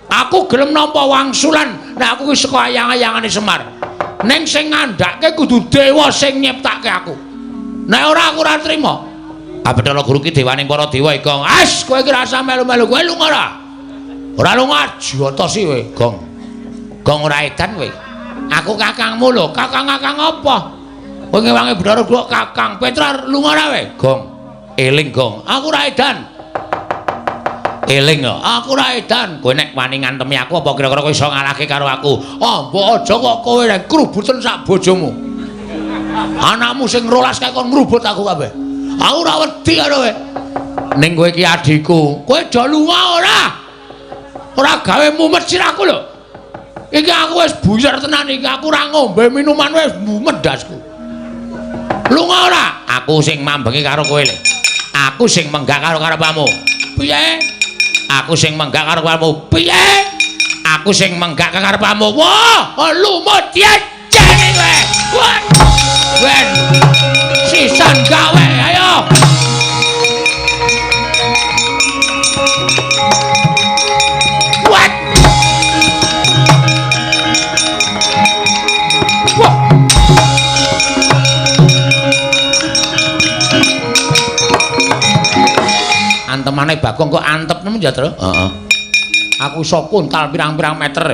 Aku gelem nampa wangsulan nek aku ki saka ayang-ayangane Semar. Ning sing ngandhake kudu dewa sing nyiptake aku. Nek ora aku ora trima. Bathara Guru ki dewaning para dewa, Gong. As, kowe iki rasa melu-melu, kowe lunga ora? Ora lunga, jotosi kowe, Gong. Gong ora edan kowe. Aku kakangmu lho, kakang-kakang apa? Kowe ngewangi Bathara Guru Kakang Petra lunga ora kowe? Gong. Eling, Gong. Aku ora edan. Eling lho, aku ra edan. Kowe nek wani ngantemi aku apa kira-kira kowe iso ngalahke karo aku? Oh, mbok aja kok kowe nek krubuten sak bojomu. Anakmu sing 12 kae kon ngrubut aku kabeh. Aku ora wedi karo kowe. Ning kowe iki adhiku, kowe aja lunga ora. Ora gawe mumet sirahku lho. Iki aku wis buyar tenan iki, aku ora ngombe minuman wis mumet dasku. Lunga ora? Aku sing mambengi karo kowe lho. Aku sing menggak karo karepmu. Piye? Aku sing menggak karo karepmu. Piye? Aku sing menggak karepmu. Wah, lumut jene kowe. Wah. Ben. Sisan gawe, ayo. What? Wah. Antemane Bagong kok antep nemen ya, Tru? Heeh. Aku iso kuntal pirang-pirang meter.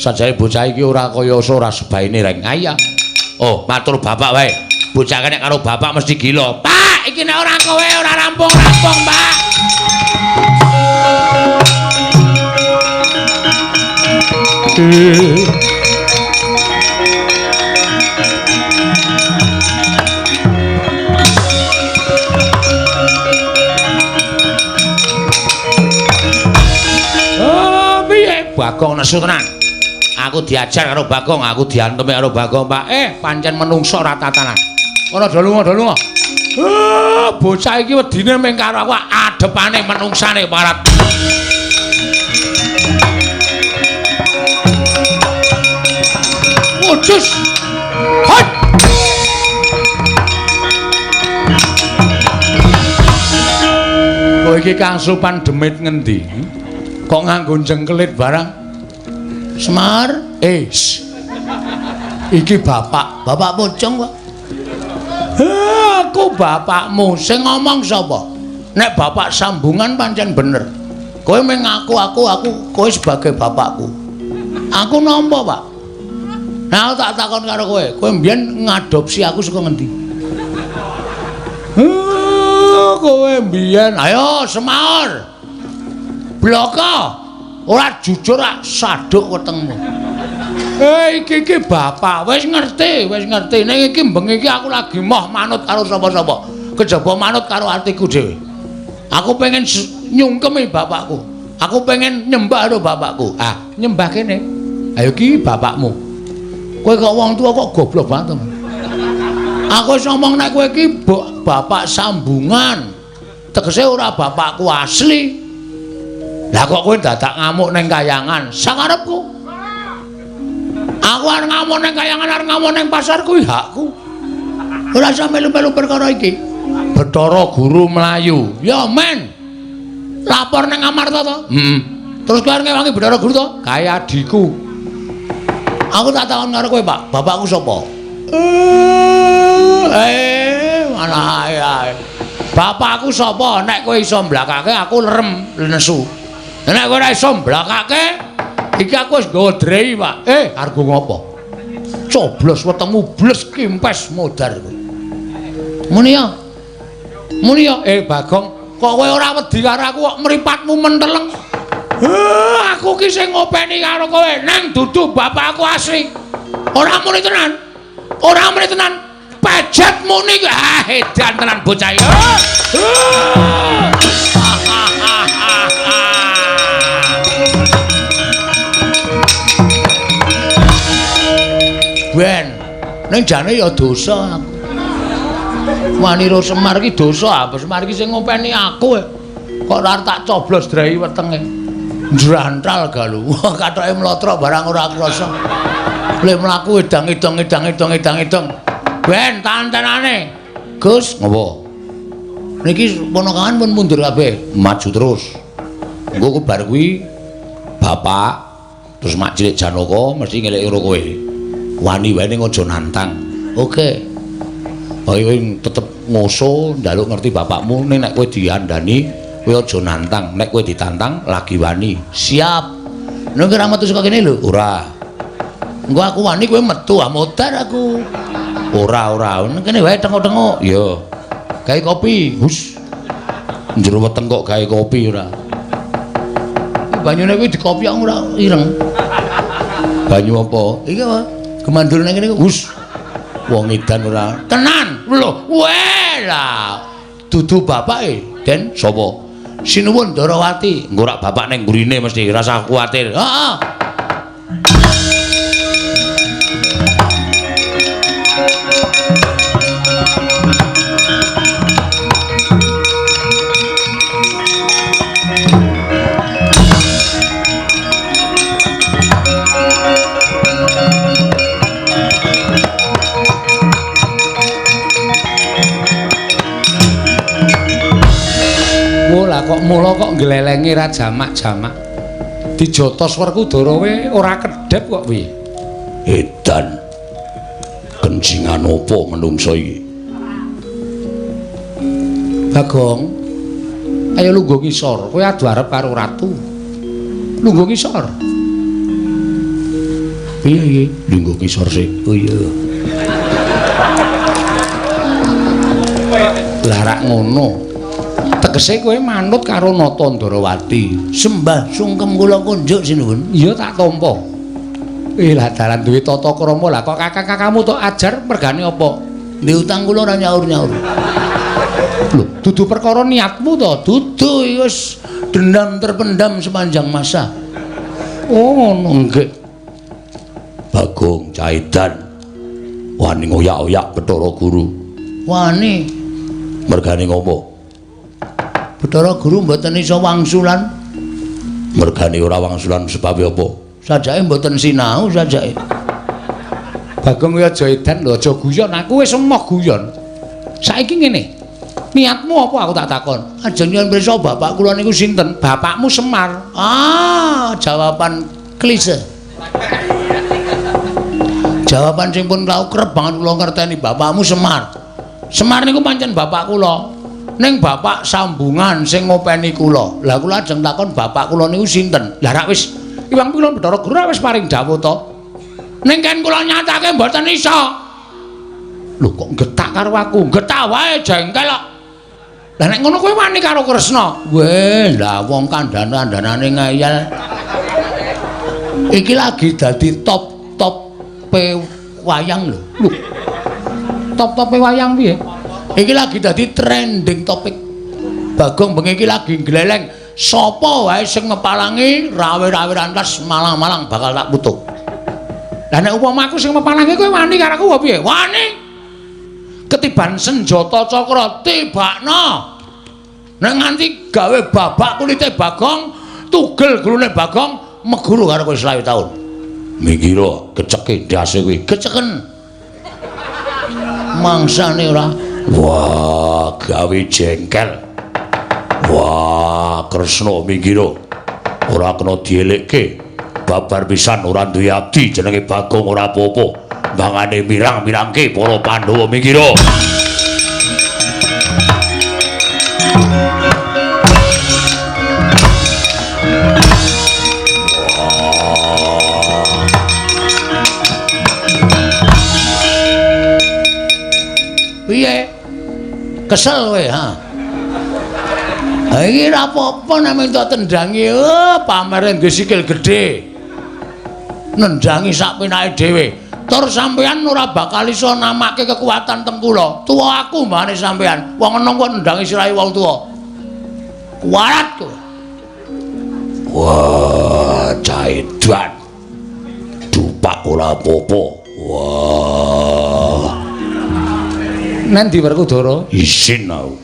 Sajane bocah iki ora kaya ora sebaine reng. Aya. Oh, matur bapak wae. Bocah nek karo bapak mesti gila. Pak, iki nek ora kowe ora rampung-rampung, Pak. Bagong nesu tenan. Aku diajar karo Bagong, aku diantemi karo Bagong, Pak. Pancen menungso ora tatanan. Ora do lunga. Bocah iki wedine mung karo aku adepane menungsane parat. Wujus. Hot. Kowe iki Kang Supan demit ngendi? Kok nganggo jengkelit barang? Semar, iki bapak pocong kok. Aku bapakmu, sing ngomong sapa? Nek bapak sambungan pancen bener. Kowe mung aku, kowe sebagai bapakku. Aku nampa, Pak. Nah, aku tak takon karo kowe, kowe mbiyen ngadopsi aku saka ngendi? Kowe mbiyen, ayo Semar. Bloko ora jujur rak saduk wetengmu. Iki bapak wis ngerti. Ning iki bengi iki aku lagi moh manut karo sapa-sapa. Kejaba manut karo atiku dhewe. Aku pengen nyungkemi bapakku. Aku pengen nyembah karo bapakku. Nyembah kene. Ayo iki bapakmu. Kowe kok wong tuwa kok goblok banget. Aku wis ngomong nek kowe iki bapak sambungan. Tegese ora bapakku asli. Lah kok kowe dadak ngamuk ning kayangan sakarepku. Aku arep ngamuk ning kayangan, arep ngamuk ning pasar kuwi hakku. Ora usah melu-melu perkara iki. Bathara Guru Melayu. Ya men. Lapor ning Amarta to? Terus kowe arep ngewangi Bathara Guru to? Kaya adikku. Aku tak takon karo kowe, Pak. Bapakku sapa? Mana ae. Bapakku sapa? Nek kowe iso mblakake aku lerem nesu. Nek kowe ora iso mblakake, iki aku wis nggawa drei, Pak. Argo ngopo? Coblos wetengmu bles kimpes modar kowe. Muni ya. Bagong, kok kowe ora wedi karo aku kok mripatmu menteleng? Aku ki sing ngopeni karo kowe, nang dudu bapakku asli. Ora muni tenan. Pejet muni ku edan tenan bocah iki. Ben, ning jane ya dosa aku. Wani ro Semar ki dosa, apa Semar ki sing ngopeni aku. Kok ora tak coblos drai wetenge. Njrantal galu. Kathoke mlotra barang ora krasa. Le mlaku edang-edang. Ben, tantenane. Gus, ngopo? Niki ponakan pun mundur kabeh, maju terus. Engko bar kuwi bapak terus mak cilik Janaka mesti ngeleki karo kowe. Wani wae ning aja nantang. Oke. Kowe tetep ngoso njaluk ngerti bapakmu ning nek kowe diandani kowe aja nantang. Nek kowe ditantang lagi wani. Siap. Nek ora metu saka kene lho. Ora. Engko aku wani kowe metu modar aku. Ora. Nek kene wae tengok-tengok. Iya. Gawe kopi. Hus. Njero weteng kok gawe kopi ora. banyune kuwi dikopiok ora ireng. Banyu apa? Iki apa? Kemandur nang kene Gus. Wong edan ora. Tenan. Lho, wela. Dudu bapake, Den. Sapa? Sinuwun Darawati. Engko rak bapak ning gurine mesti rasa kuwatir. Heeh. Kok mula kok nglelengi ra jamak-jamak. Dijata Werkudara we ora kedhep kok piye? Edan. Kencingan apa menungso iki? Bagong. Ayo lungguh ngisor, kowe adu arep karo ratu. Lungguh ngisor. Piye iki? Lungguh ngisor sik. Oh iya. Lah rak ngono. Tegese kowe manut karo Nata Ndarawati. Sembah sungkem kula kunjuk sinuwun. Iya tak tampa. Lah dalan duwe tata krama lah kok kakang-kakangmu tok ajar mergane apa? Ndek utang kula ora nyaur-nyaur. Lho, dudu perkara niatmu to? Dudu wis dendam terpendam sepanjang masa. Oh, ngono nggih. Bagong Caidan. Wani ngoyak-oyak Bathara Guru. Wani mergane ngopo? Bathara Guru mboten iso wangsulan. Mergane ora wangsulan sebab apa? Sajake mboten sinau sajake. Bagong ya aja edan lho, aja guyon. Aku wis emoh guyon. Saiki ngene. Niatmu apa aku tak takon? Ajeng yen pirsa bapak kula niku sinten? Bapakmu Semar. Ah, jawaban klise. Jawaban sing pun tau kerep banget kula ngerteni bapakmu Semar. Semar niku pancen bapak kula. Ning bapak sambungan sing ngopeni kula. Lah kula ajeng takon bapak kula niku sinten? Lah rak wis Iwang Pilon Bathara Guru wis paring dawuh to. Ning kan kula nyatake mboten iso. Lho kok getak karo aku? Getak wae jengkel kok. Lah nek ngono kowe wani karo Kresna. Weh, lah wong kandhane ngeyel. Iki lagi dadi top-tope wayang lho. Top-tope wayang piye? Iki lagi dadi trending topik. Bagong bengi iki lagi gleleng. Sapa wae sing ngepalangi rawe-rawe rantas malang-malang bakal tak putuk. Lah nek upama aku sing ngepalangi kowe wani karo aku piye? Wani. Ketiban senjata cakra tibakna. Nek nganti gawe babak kulite Bagong, tugel gulune Bagong meguru karo kowe 20 taun. Mikira keceke ndase kuwi, keceken. Mangsane ora. Wah, gawe jengkel. Wah, Kresna mikira ora kena dielekke. Babar pisan ora duwe adi jenenge Bagong ora apa-apa. Bangane mirang-mirangke para Pandhawa mikira. Piye? Kesel kowe, ha? Iki ora apa-apa nek entuk tendangi, pamere nggo sikil gedhe. Nendangi sak penake dhewe. Tur sampeyan ora bakal iso namake kekuatan teng kula. Tuwa aku mbane sampeyan. Wong enom kok nendangi sirahe wong tuwa. Kuwarat kowe. Wah, Caidan. Dupak ora apa-apa. Wah. Nendi Werkudara? Isin aku.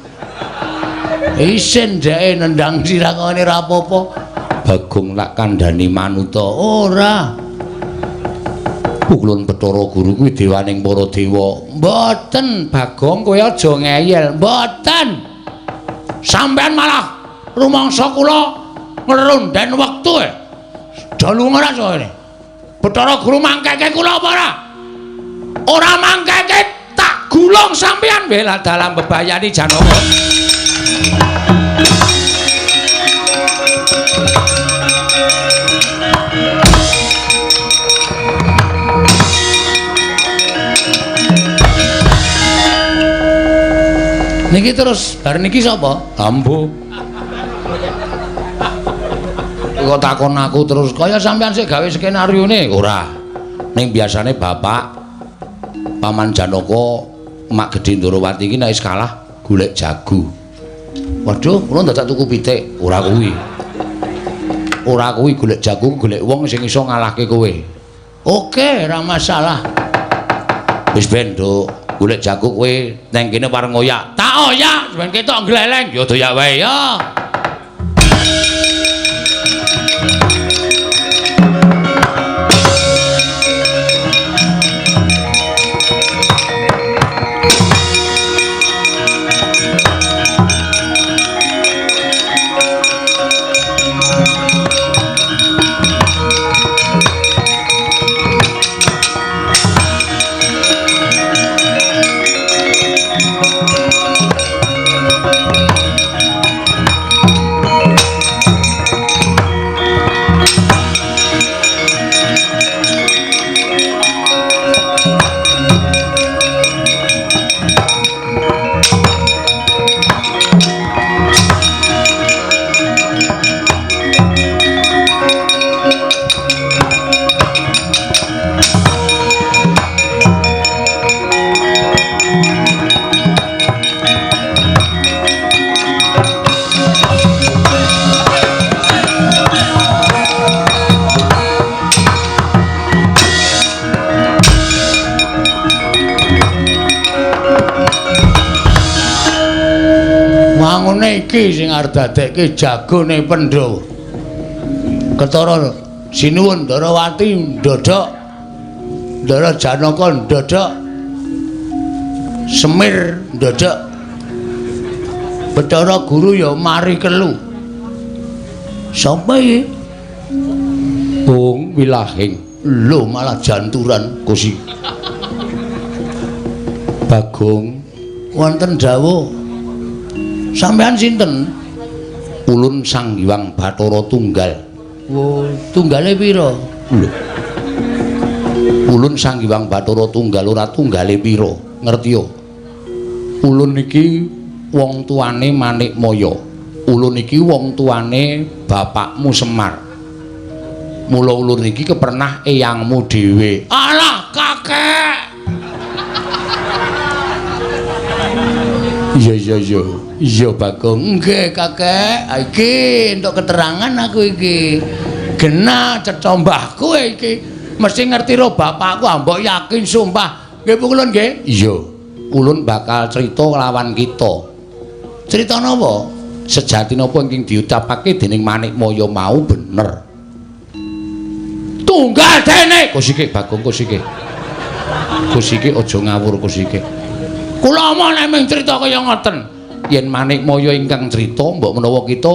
Isin dhek nendang sirah ngene ora apa-apa. Bagong lak kandhani manuta. Ora. Pukulun Bathara Guru kuwi dewaning para dewa. Mboten, Bagong kowe aja ngeyel. Mboten. Sampeyan malah rumangsa kula ngerunden wektu e. Dalu ora soene. Bathara Guru mangkeke kula apa ora? Ora mangkeke tak gulung sampeyan bela dalam bebayani Janaka. Niki terus bar niki sapa? Ambo. Kok takon aku terus kaya sampean sik gawe skenarione ora. Ning biasane bapak Paman Janaka Mak Gedhe Ndorowati iki nek wis kalah golek jago. Waduh, kula dadak tuku pitik. Ora kuwi. Ora kuwi golek jago, golek wong sing iso ngalahke kowe. Oke, ora masalah. Wis ben, Nduk. Golek jago kowe nang kene pareng oyak. Tak oyak, ben ketok gleleng. Ya doyak wae ya. Iki sing arep dadekke jagone Pandhawa. Ketara sinuwun Ndorowati ndodhok, Ndara Janaka ndodhok, Semir ndodhok. Bathara Guru ya mari kelu. Sapa iki? Bung Wilahing. Lho malah janturan Gusti. Bagong wonten dawuh sampean sinten? Ulun Sang Hyang Bathara Tunggal. Oh, tunggale pira? Lho. Ulun Sang Hyang Bathara Tunggal ora tunggale pira, ngerti yo? Ulun iki wong tuane Manikmaya. Ulun iki wong tuane bapakmu Semar. Mula ulun iki kepernah eyangmu dhewe. Alah, kakek. Iya. Iya Bagong, nggih kakek. Iki entuk keterangan aku iki. Genah cetha mbahku iki. Mesti ngerti ro bapakku, mbok yakin sumpah. Nggih ulun nggih? Iya. Ulun bakal crita lawan kita. Crita napa? Sejati napa ingkang diucapake dening Manikmaya mau bener. Tunggal dene. Kusike Bagong kusike. Kusike aja ngawur kusike. Kula omong nek mung crita kaya ngoten. Yen Manikmaya ingkang crita mbok menawa kita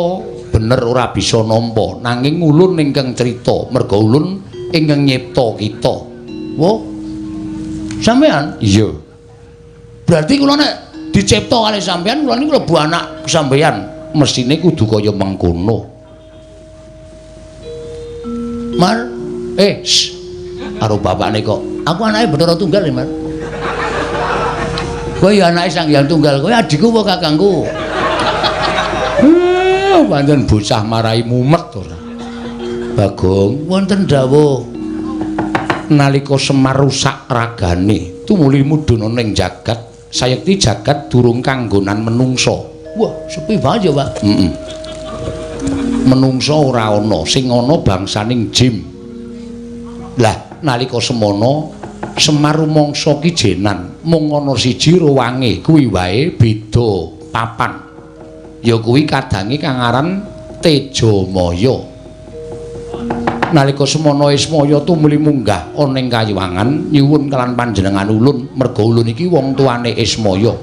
bener ora bisa nampa nanging ulun ingkang crita merga ulun ingkang nyipta kita. Wo sampean? Iya. Berarti kula nek dicipta kalih sampean kula niku mlebu anak sampean mesine kudu kaya mengkono. Mar karo bapakne kok aku anake Bathara Tunggal ya Mar. Kowe ya anake Sang Hyang Tunggal, kowe adikku apa kakangku? Pancen bocah marai mumet ora. Bagong, wonten dawuh nalika Semar rusak ragane, tumuli mudhun ning jagat, sayekti jagat durung kanggonan menungso. Wah, sepi banget ya, Pak. Menungso ora ana, sing ana bangsaning jin. Lah, nalika semono Semar rumangsa ki jenan mung ana siji ruwange kuwi wae beda papan ya kuwi kadange kang aran Tejamaya. Nalika semana Ismaya tumuli munggah ana ing kayuwangan nyuwun kelan panjenengan ulun merga ulun iki wong tuane Ismaya.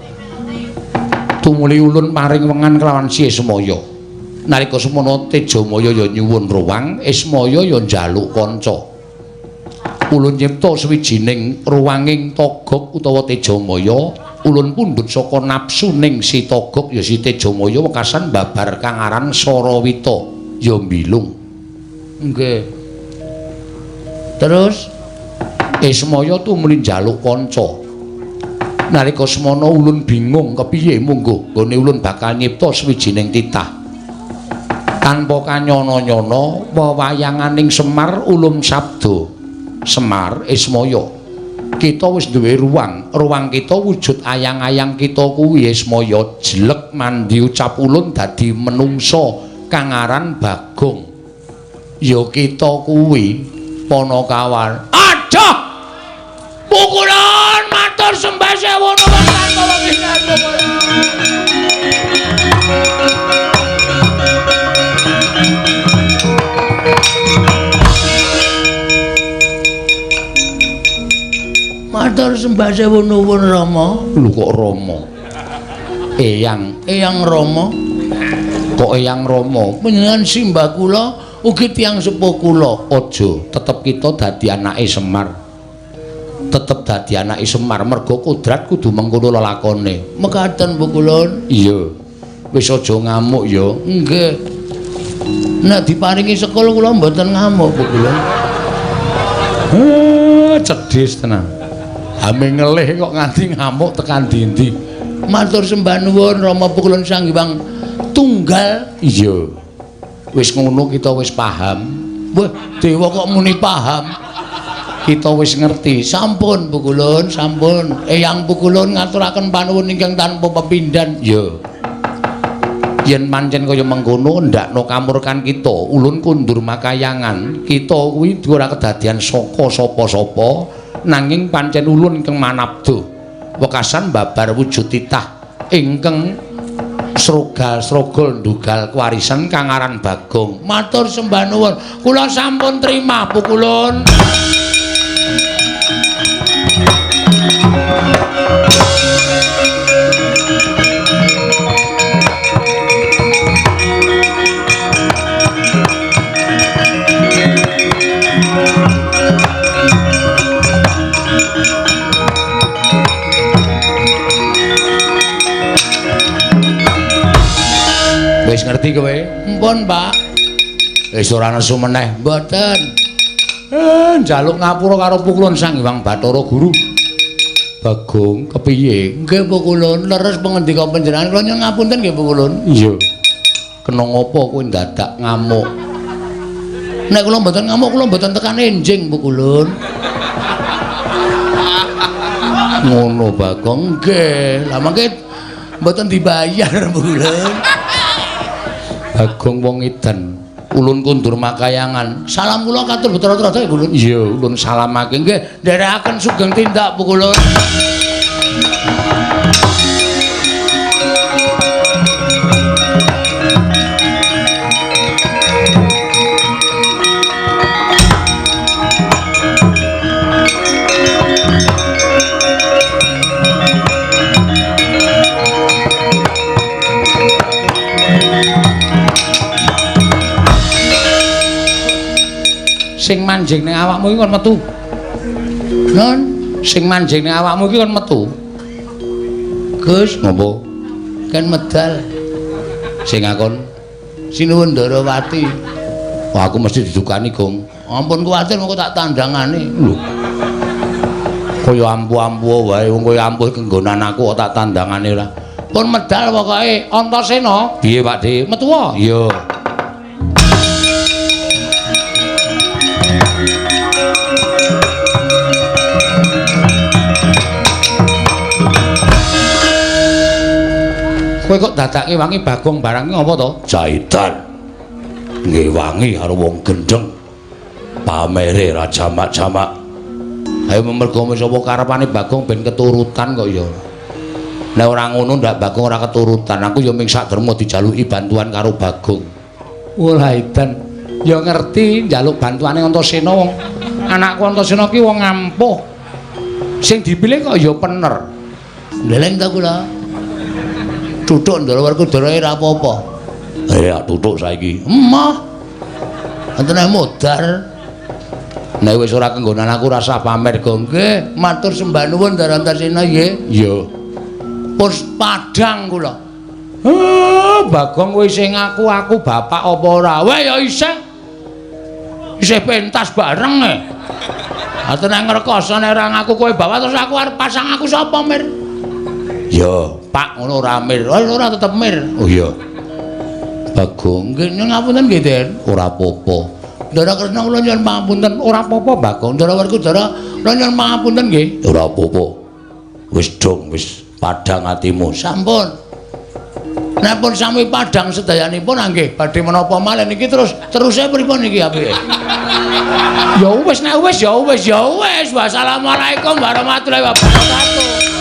Tumuli ulun paring wengan kelawan si Ismaya. Nalika semana Tejamaya ya nyuwun ruwang, Ismaya ya njaluk kanca. Ulun nyipta sawijining ruwanging Togog utawa Tejamaya, ulun pundhut saka napsuning si Togog ya si Tejamaya wekasan babar kang aran Sarawita ya mbilung. Nggih. Terus Ismaya tumuli njaluk kanca. Nalika semana ulun bingung kepiye munggo nggone ulun bakal nyipta sawijining titah. tanpa kanyono-nyono wewayanganing Semar ulum sabda Semar Ismaya kita wis duwe ruang kita wujud ayang-ayang kita kuwi Ismaya jelek mandi ucap ulun dadi menungsa kang aran Bagong ya kita kuwi Panakawan aduh pukulan matur sembah sewu nuwun kantha matur sembah sewu nuwun Rama. Lho kok Rama? Eyang Rama. Kok Eyang Rama? Panjenengan simbah kula ugi tiyang sepuh kula. Aja, tetep kita dadi anake Semar. Tetep dadi anake Semar merga kodrat kudu mengkono lelakone. Mekaten Bu Kulon. Iya. Wis aja ngamuk ya. Nggih. Nek diparingi sekul kula mboten ngamuk Bu Kulon. Cedhis tenan. Ame ngelih kok nganti ngamuk tekan ndi-ndi. Matur sembah nuwun Rama Pukulun Sang Hyang Tunggal. Iya. Wis ngono kita wis paham. Wah, dewa kok muni paham. Kita wis ngerti. Sampun Pukulun, sampun. Eyang Pukulun ngaturaken panuwun ingkang tanpa pepindhan. Iya. Yen pancen kaya mengkono ndakno kamurkan kita, ulun kundur makayangan. Kita kuwi ora kedadian saka sapa-sapa, nanging pancen ulun ingkang manabdo. Wekasan babar wujud titah ingkang srogal ndugal kewarisan kang aran Bagong. Matur sembah nuwun. Kula sampun trima Pukulun. Wis ngerti kowe? Mpun, Pak. Wis ora nesu meneh. Mboten. Njaluk ngapura karo Pukulun Sang Hyang Bathara Guru. Bagong kepiye? Nggih Pukulun, leres pangendika panjenengan kula nyuwun ngapunten nggih Pukulun. Iya. Kena ngopo kowe dadak ngamuk? Nek kula mboten ngamuk, kula mboten tekan enjing Pukulun. Ngono Bagong. Nggih, lah mangke mboten dibayar Pukulun. Bagong wong edan. Ulun kundur makayangan. Salam kula katur betra-betra Pukulun. Iya, ulun salamake. Nggih, nderekaken sugeng tindak Pukulun. Sing manjing ning awakmu iki kon metu. Non, Sing manjing ning awakmu iki kon metu. Gus, Ngopo? kan medal Sing ngakon? Sinuwun Ndarawati. Wah, aku mesti didukani, Gong. Ampun kuwatir mengko tak tandangane. Lho. Kaya ampu-ampu wae, wong kaya ampuh kenggonan aku kok tak tandangane ora. Pun medal pokoke Antasena. Piye, Pak Dik? Metu wae. Iya. Kowe kok dadake wangi Bagong barang iki apa to? Jaitan ngewangi karo wong gendeng pamere ra jamak-jamak. Ayo mergo sapa karepane Bagong ben keturutan kok ya. Nek ora ngono ndak Bagong ora keturutan. Aku ya ming sakdermo dijaluki bantuan karo Bagong. Wah, edan. Ya ngerti njaluk bantuane Antasena wong anakku Antasena ki wong ampuh. Sing dipilih kok ya pener. Ndeleng ta kula. Tutuk Ndarawarkudara ora apa-apa. Tutuk saiki. Emah. Enten modar. Nek wis ora kenggonan aku rasa pamer, Gong. Nggih, matur sembah nuwun Darantasena nggih. Iya. Pus padhang kula. Bagong kowe sing aku bapak apa ora? Weh ya isih. Isih pentas bareng e. Aten nang ngrekoso nek ora ngaku kowe bapak terus aku arep pasang aku sapa, Mir? Ya, Pak ngono ora Mir. Oh ora tetep Mir. oh iya. Bagong, nggih ngapunten nggih, Den. Ora apa-apa. Ndara Kresna kula nyuwun pangapunten, ora apa-apa, Bagong. Ndara Werkudara kula nyuwun pangapunten nggih. Ora apa-apa. Wis dong, wis padhang atimu. Sampun. Nek pun sami padhang sedayanipun nggih badhe menapa malih niki teruse pripun niki apike? Ya wis nek wis ya wis. Wassalamualaikum warahmatullahi wabarakatuh.